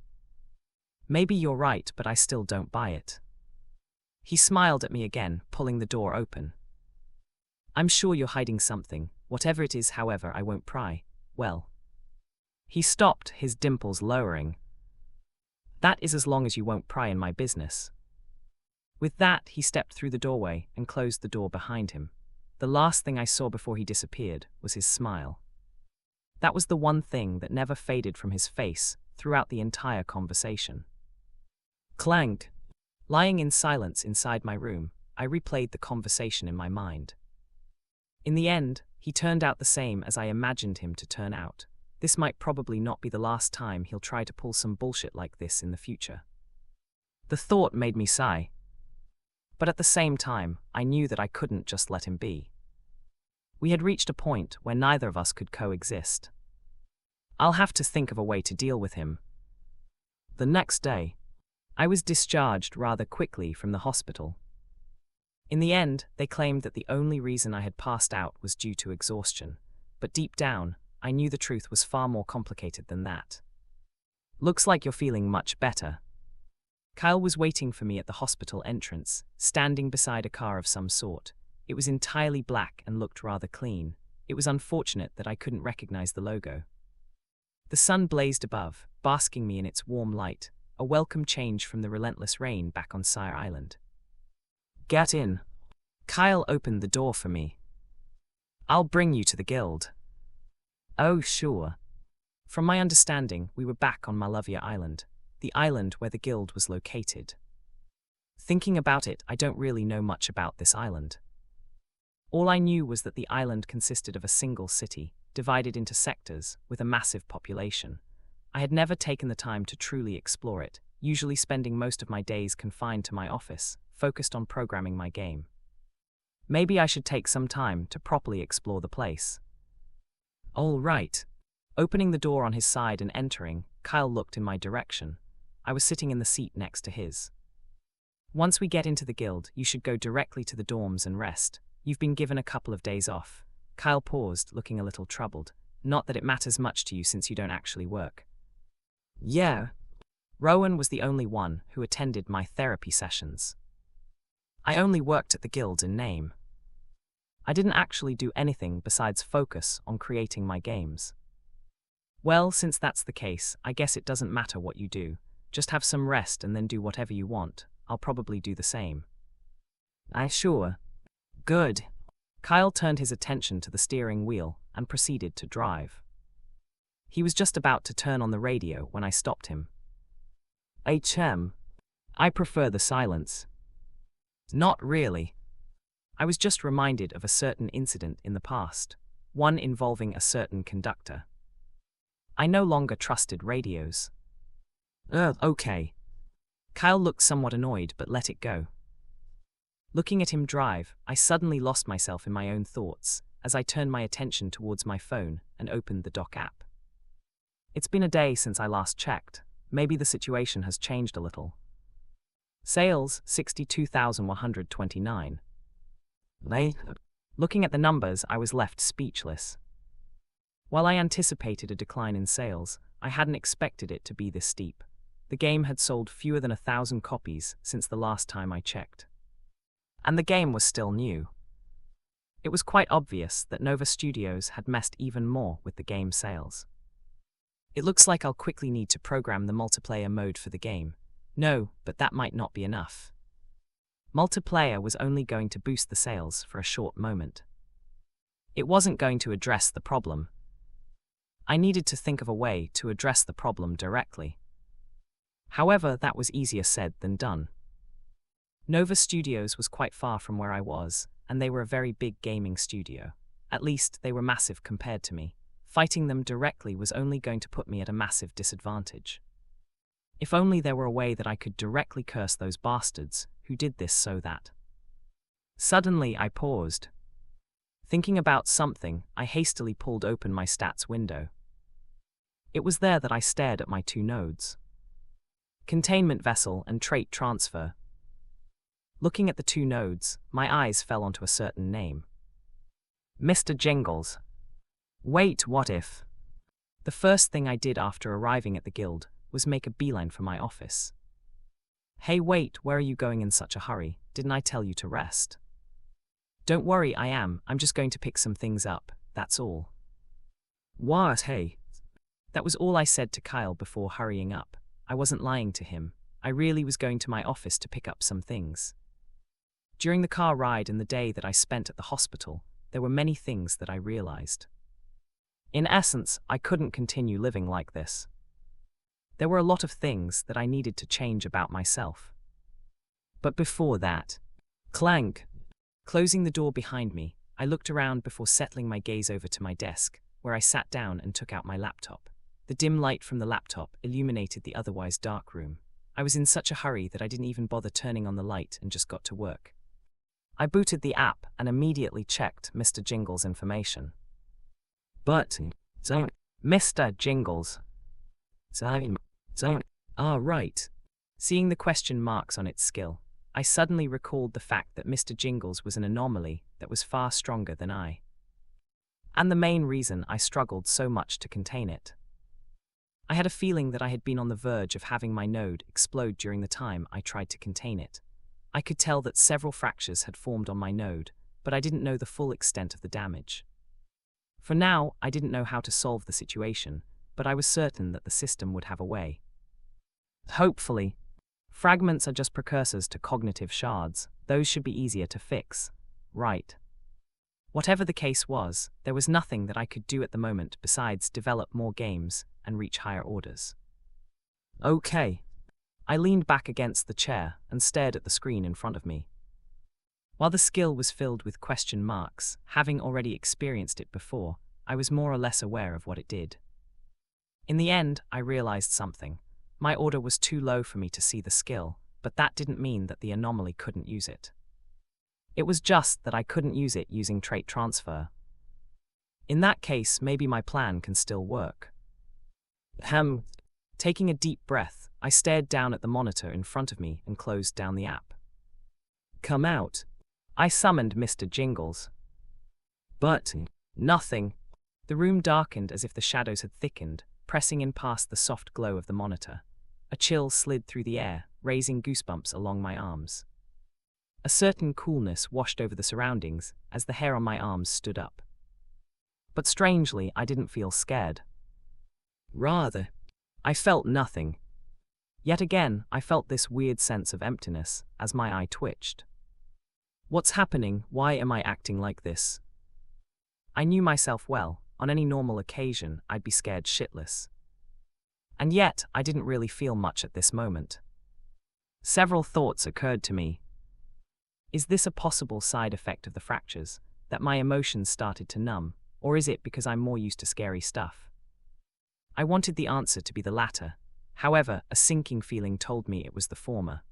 "Maybe you're right, but I still don't buy it." He smiled at me again, pulling the door open. "I'm sure you're hiding something. Whatever it is, however, I won't pry. Well." He stopped, his dimples lowering. "That is as long as you won't pry in my business." With that, he stepped through the doorway and closed the door behind him. The last thing I saw before he disappeared was his smile. That was the one thing that never faded from his face throughout the entire conversation. Clank. Lying in silence inside my room, I replayed the conversation in my mind. In the end, he turned out the same as I imagined him to turn out. This might probably not be the last time he'll try to pull some bullshit like this in the future. The thought made me sigh. But at the same time, I knew that I couldn't just let him be. We had reached a point where neither of us could coexist. I'll have to think of a way to deal with him. The next day, I was discharged rather quickly from the hospital. In the end, they claimed that the only reason I had passed out was due to exhaustion, but deep down, I knew the truth was far more complicated than that. "Looks like you're feeling much better." Kyle was waiting for me at the hospital entrance, standing beside a car of some sort. It was entirely black and looked rather clean. It was unfortunate that I couldn't recognize the logo. The sun blazed above, basking me in its warm light, a welcome change from the relentless rain back on Sire Island. "Get in." Kyle opened the door for me. "I'll bring you to the guild." "Oh, sure." From my understanding, we were back on Malavia Island, the island where the guild was located. Thinking about it, I don't really know much about this island. All I knew was that the island consisted of a single city, divided into sectors, with a massive population. I had never taken the time to truly explore it, usually spending most of my days confined to my office, focused on programming my game. Maybe I should take some time to properly explore the place. All right. Opening the door on his side and entering, Kyle looked in my direction. I was sitting in the seat next to his. "Once we get into the guild, you should go directly to the dorms and rest. You've been given a couple of days off." Kyle paused, looking a little troubled. "Not that it matters much to you since you don't actually work." "Yeah." Rowan was the only one who attended my therapy sessions. "I only worked at the guild in name. I didn't actually do anything besides focus on creating my games." "Well, since that's the case, I guess it doesn't matter what you do. Just have some rest and then do whatever you want. I'll probably do the same." Sure." "Good." Kyle turned his attention to the steering wheel and proceeded to drive. He was just about to turn on the radio when I stopped him. "HM, I prefer the silence." "Not really." I was just reminded of a certain incident in the past, one involving a certain conductor. I no longer trusted radios. Okay." Kyle looked somewhat annoyed but let it go. Looking at him drive, I suddenly lost myself in my own thoughts as I turned my attention towards my phone and opened the dock app. It's been a day since I last checked. Maybe the situation has changed a little. Sales, 62,129. Looking at the numbers, I was left speechless. While I anticipated a decline in sales, I hadn't expected it to be this steep. The game had sold fewer than 1,000 copies since the last time I checked. And the game was still new. It was quite obvious that Nova Studios had messed even more with the game sales. It looks like I'll quickly need to program the multiplayer mode for the game. No, but that might not be enough. Multiplayer was only going to boost the sales for a short moment. It wasn't going to address the problem. I needed to think of a way to address the problem directly. However, that was easier said than done. Nova Studios was quite far from where I was, and they were a very big gaming studio. At least, they were massive compared to me. Fighting them directly was only going to put me at a massive disadvantage. If only there were a way that I could directly curse those bastards who did this so that. Suddenly, I paused. Thinking about something, I hastily pulled open my stats window. It was there that I stared at my two nodes. Containment vessel and trait transfer. Looking at the two nodes, my eyes fell onto a certain name. Mr. Jingles. Wait, what if? The first thing I did after arriving at the guild was make a beeline for my office. Hey, wait, where are you going in such a hurry? Didn't I tell you to rest? Don't worry, I'm just going to pick some things up, that's all. What, hey? That was all I said to Kyle before hurrying up. I wasn't lying to him. I really was going to my office to pick up some things. During the car ride and the day that I spent at the hospital, there were many things that I realized. In essence, I couldn't continue living like this. There were a lot of things that I needed to change about myself. But before that, clank. Closing the door behind me, I looked around before settling my gaze over to my desk, where I sat down and took out my laptop. The dim light from the laptop illuminated the otherwise dark room. I was in such a hurry that I didn't even bother turning on the light and just got to work. I booted the app and immediately checked Mr. Jingles' information. But, Mr. Jingles. Right. Seeing the question marks on its skill, I suddenly recalled the fact that Mr. Jingles was an anomaly that was far stronger than I. And the main reason I struggled so much to contain it. I had a feeling that I had been on the verge of having my node explode during the time I tried to contain it. I could tell that several fractures had formed on my node, but I didn't know the full extent of the damage. For now, I didn't know how to solve the situation, but I was certain that the system would have a way. Hopefully. Fragments are just precursors to cognitive shards. Those should be easier to fix. Right. Whatever the case was, there was nothing that I could do at the moment besides develop more games and reach higher orders. Okay. I leaned back against the chair and stared at the screen in front of me. While the skill was filled with question marks, having already experienced it before, I was more or less aware of what it did. In the end, I realized something. My order was too low for me to see the skill, but that didn't mean that the anomaly couldn't use it. It was just that I couldn't use it using trait transfer. In that case, maybe my plan can still work. Taking a deep breath, I stared down at the monitor in front of me and closed down the app. Come out. I summoned Mr. Jingles. But nothing. The room darkened as if the shadows had thickened, pressing in past the soft glow of the monitor. A chill slid through the air, raising goosebumps along my arms. A certain coolness washed over the surroundings as the hair on my arms stood up. But strangely, I didn't feel scared. Rather, I felt nothing. Yet again, I felt this weird sense of emptiness as my eye twitched. What's happening? Why am I acting like this? I knew myself well. On any normal occasion, I'd be scared shitless. And yet, I didn't really feel much at this moment. Several thoughts occurred to me. Is this a possible side effect of the fractures, that my emotions started to numb, or is it because I'm more used to scary stuff? I wanted the answer to be the latter. However, a sinking feeling told me it was the former.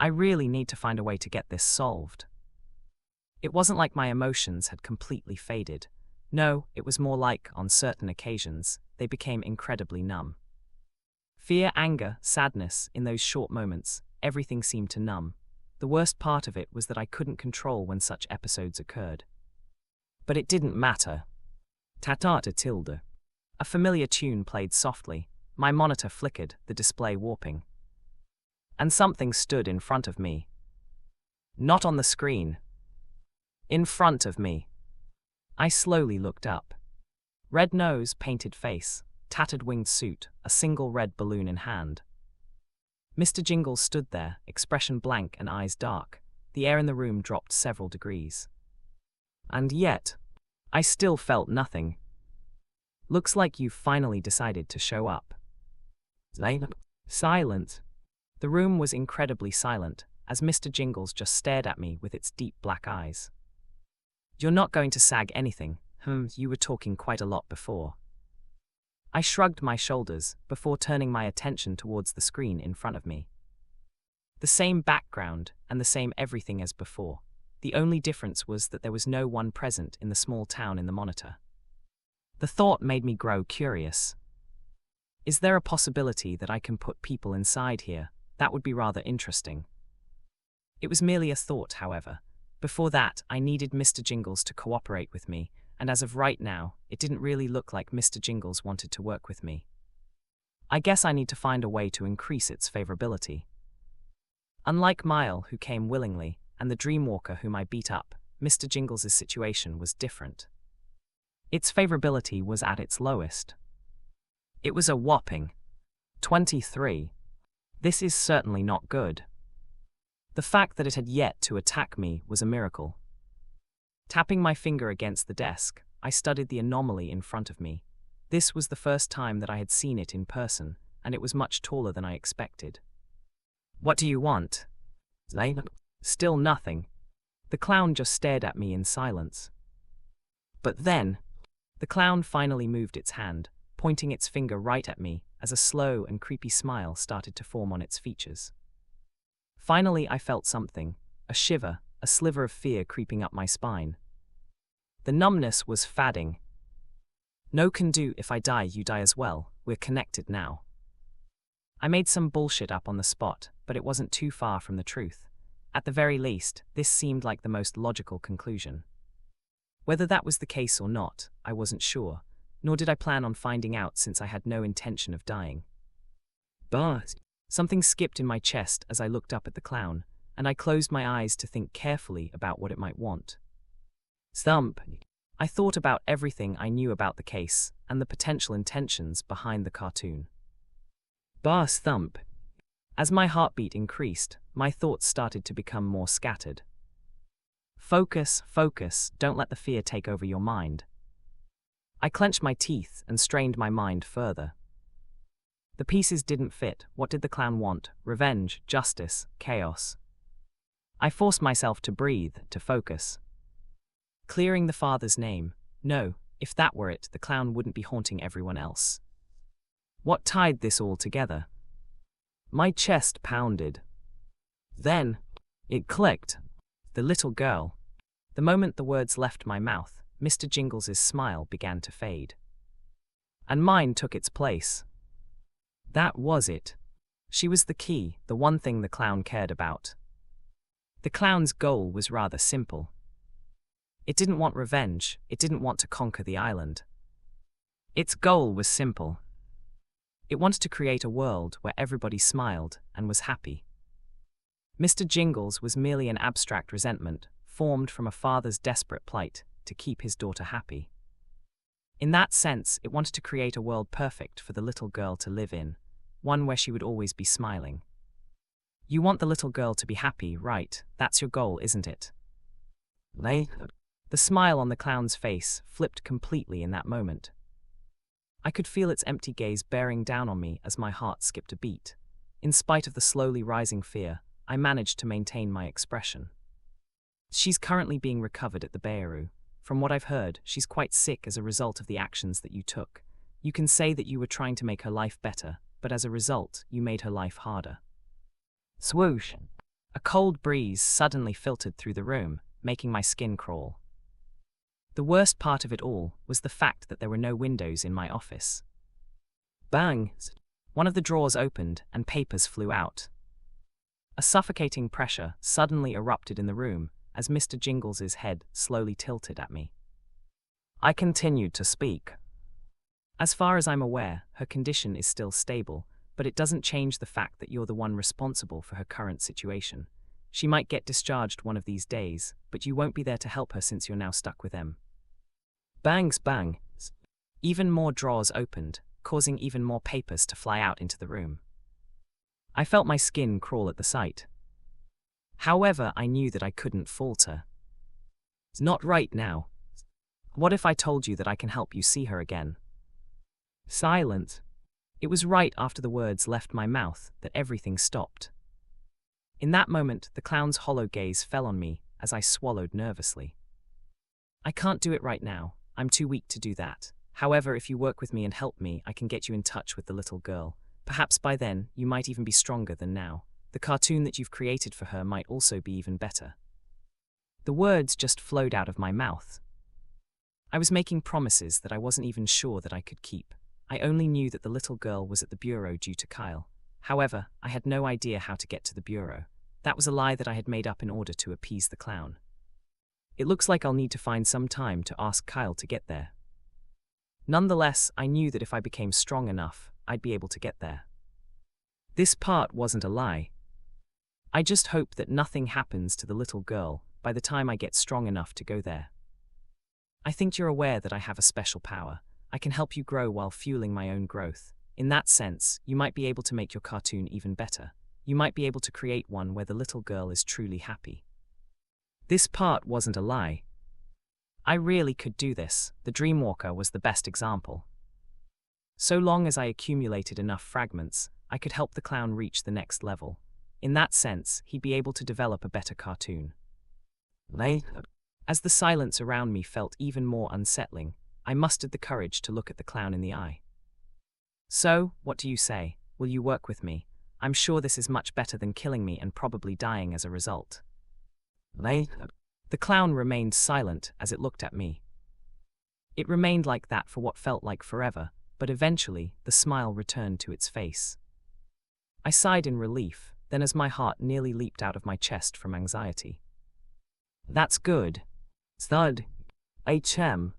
I really need to find a way to get this solved. It wasn't like my emotions had completely faded. No, it was more like, on certain occasions, they became incredibly numb. Fear, anger, sadness, in those short moments, everything seemed to numb. The worst part of it was that I couldn't control when such episodes occurred. But it didn't matter. Tatata tilde. A familiar tune played softly. My monitor flickered, the display warping. And something stood in front of me. Not on the screen. In front of me. I slowly looked up. Red nose, painted face, tattered winged suit, a single red balloon in hand. Mr. Jingles stood there, expression blank and eyes dark. The air in the room dropped several degrees. And yet, I still felt nothing. Looks like you've finally decided to show up. Silent. The room was incredibly silent, as Mr. Jingles just stared at me with its deep black eyes. You're not going to sag anything. You were talking quite a lot before. I shrugged my shoulders before turning my attention towards the screen in front of me. The same background and the same everything as before. The only difference was that there was no one present in the small town in the monitor. The thought made me grow curious. Is there a possibility that I can put people inside here? That would be rather interesting. It was merely a thought, however. Before that, I needed Mr. Jingles to cooperate with me, and as of right now, it didn't really look like Mr. Jingles wanted to work with me. I guess I need to find a way to increase its favorability. Unlike Mile, who came willingly, and the Dreamwalker whom I beat up, Mr. Jingles' situation was different. Its favorability was at its lowest. It was a whopping 23. This is certainly not good. The fact that it had yet to attack me was a miracle. Tapping my finger against the desk, I studied the anomaly in front of me. This was the first time that I had seen it in person, and it was much taller than I expected. What do you want? Still nothing. The clown just stared at me in silence. But then, the clown finally moved its hand, pointing its finger right at me as a slow and creepy smile started to form on its features. Finally, I felt something, a shiver, a sliver of fear creeping up my spine. The numbness was fading. No can do, if I die, you die as well, we're connected now. I made some bullshit up on the spot, but it wasn't too far from the truth. At the very least, this seemed like the most logical conclusion. Whether that was the case or not, I wasn't sure. nor did I plan on finding out since I had no intention of dying. But something skipped in my chest as I looked up at the clown, and I closed my eyes to think carefully about what it might want. Thump. I thought about everything I knew about the case and the potential intentions behind the cartoon. Bass thump. As my heartbeat increased, my thoughts started to become more scattered. Focus, focus, don't let the fear take over your mind. I clenched my teeth and strained my mind further. The pieces didn't fit. What did the clown want? Revenge, justice, chaos. I forced myself to breathe, to focus. Clearing the father's name. No, if that were it, the clown wouldn't be haunting everyone else. What tied this all together? My chest pounded. Then, it clicked. The little girl. The moment the words left my mouth, Mr. Jingles's smile began to fade. And mine took its place. That was it. She was the key, the one thing the clown cared about. The clown's goal was rather simple. It didn't want revenge, it didn't want to conquer the island. Its goal was simple. It wanted to create a world where everybody smiled and was happy. Mr. Jingles was merely an abstract resentment, formed from a father's desperate plight to keep his daughter happy. In that sense, it wanted to create a world perfect for the little girl to live in, one where she would always be smiling. You want the little girl to be happy, right? That's your goal, isn't it? The smile on the clown's face flipped completely in that moment. I could feel its empty gaze bearing down on me as my heart skipped a beat. In spite of the slowly rising fear, I managed to maintain my expression. She's currently being recovered at the Bayaru. From what I've heard, she's quite sick as a result of the actions that you took. You can say that you were trying to make her life better, but as a result, you made her life harder. Swoosh! A cold breeze suddenly filtered through the room, making my skin crawl. The worst part of it all was the fact that there were no windows in my office. Bang! One of the drawers opened and papers flew out. A suffocating pressure suddenly erupted in the room as Mr. Jingles's head slowly tilted at me. I continued to speak. As far as I'm aware, her condition is still stable, but it doesn't change the fact that you're the one responsible for her current situation. She might get discharged one of these days, but you won't be there to help her since you're now stuck with them. Bangs bang! Even more drawers opened, causing even more papers to fly out into the room. I felt my skin crawl at the sight. However, I knew that I couldn't falter. Not right now. What if I told you that I can help you see her again? Silence. It was right after the words left my mouth that everything stopped. In that moment, the clown's hollow gaze fell on me as I swallowed nervously. I can't do it right now. I'm too weak to do that. However, if you work with me and help me, I can get you in touch with the little girl. Perhaps by then, you might even be stronger than now. The cartoon that you've created for her might also be even better. The words just flowed out of my mouth. I was making promises that I wasn't even sure that I could keep. I only knew that the little girl was at the bureau due to Kyle. However, I had no idea how to get to the bureau. That was a lie that I had made up in order to appease the clown. It looks like I'll need to find some time to ask Kyle to get there. Nonetheless, I knew that if I became strong enough, I'd be able to get there. This part wasn't a lie. I just hope that nothing happens to the little girl by the time I get strong enough to go there. I think you're aware that I have a special power. I can help you grow while fueling my own growth. In that sense, you might be able to make your cartoon even better. You might be able to create one where the little girl is truly happy. This part wasn't a lie. I really could do this. The Dreamwalker was the best example. So long as I accumulated enough fragments, I could help the clown reach the next level. In that sense, he'd be able to develop a better cartoon. As the silence around me felt even more unsettling, I mustered the courage to look at the clown in the eye. So, what do you say? Will you work with me? I'm sure this is much better than killing me and probably dying as a result. The clown remained silent as it looked at me. It remained like that for what felt like forever, but eventually the smile returned to its face. I sighed in relief, then as my heart nearly leaped out of my chest from anxiety. That's good. Thud. HM.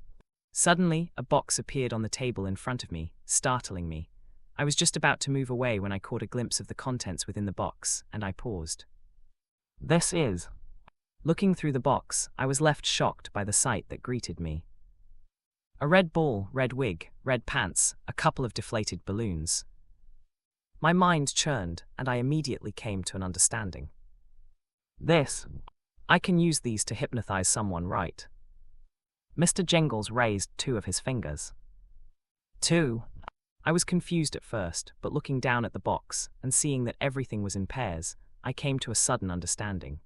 Suddenly, a box appeared on the table in front of me, startling me. I was just about to move away when I caught a glimpse of the contents within the box, and I paused. This is. Looking through the box, I was left shocked by the sight that greeted me. A red ball, red wig, red pants, a couple of deflated balloons. My mind churned, and I immediately came to an understanding. I can use these to hypnotize someone, right? Mr. Jingles raised 2 of his fingers. 2. I was confused at first, but looking down at the box and seeing that everything was in pairs, I came to a sudden understanding.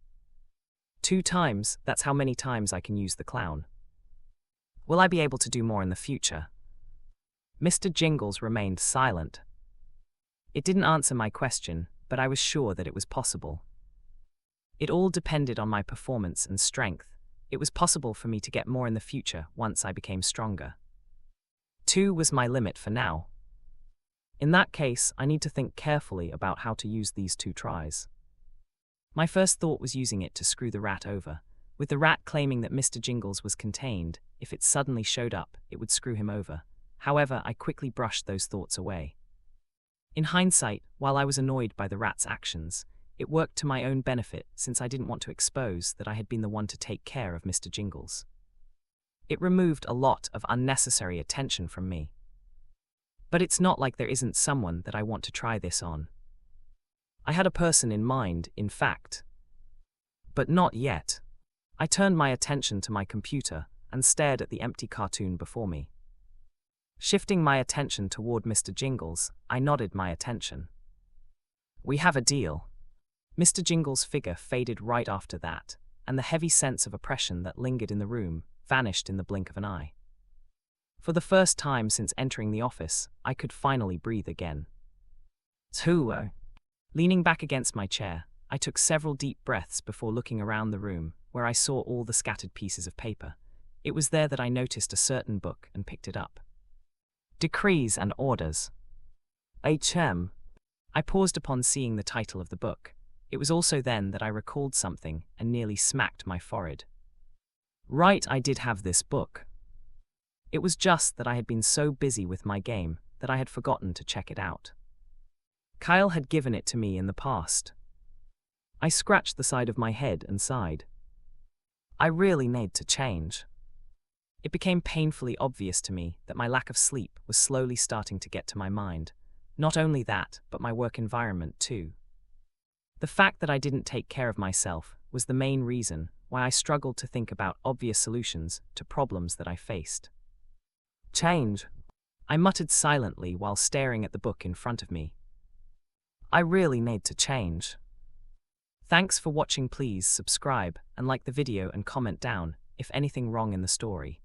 2 times, that's how many times I can use the clown. Will I be able to do more in the future? Mr. Jingles remained silent. It didn't answer my question, but I was sure that it was possible. It all depended on my performance and strength. It was possible for me to get more in the future once I became stronger. 2 was my limit for now. In that case, I need to think carefully about how to use these 2 tries. My first thought was using it to screw the rat over, with the rat claiming that Mr. Jingles was contained. If it suddenly showed up, it would screw him over. However, I quickly brushed those thoughts away. In hindsight, while I was annoyed by the rat's actions, it worked to my own benefit since I didn't want to expose that I had been the one to take care of Mr. Jingles. It removed a lot of unnecessary attention from me. But it's not like there isn't someone that I want to try this on. I had a person in mind, in fact. But not yet. I turned my attention to my computer and stared at the empty cartoon before me. Shifting my attention toward Mr. Jingles, I nodded my attention. We have a deal. Mr. Jingles' figure faded right after that, and the heavy sense of oppression that lingered in the room vanished in the blink of an eye. For the first time since entering the office, I could finally breathe again. Leaning back against my chair, I took several deep breaths before looking around the room, where I saw all the scattered pieces of paper. It was there that I noticed a certain book and picked it up. Decrees and Orders. HM. I paused upon seeing the title of the book. It was also then that I recalled something and nearly smacked my forehead. Right, I did have this book. It was just that I had been so busy with my game that I had forgotten to check it out. Kyle had given it to me in the past. I scratched the side of my head and sighed. I really need to change. It became painfully obvious to me that my lack of sleep was slowly starting to get to my mind. Not only that, but my work environment too. The fact that I didn't take care of myself was the main reason why I struggled to think about obvious solutions to problems that I faced. Change. I muttered silently while staring at the book in front of me. I really need to change. Thanks for watching. Please subscribe and like the video and comment down if anything wrong in the story.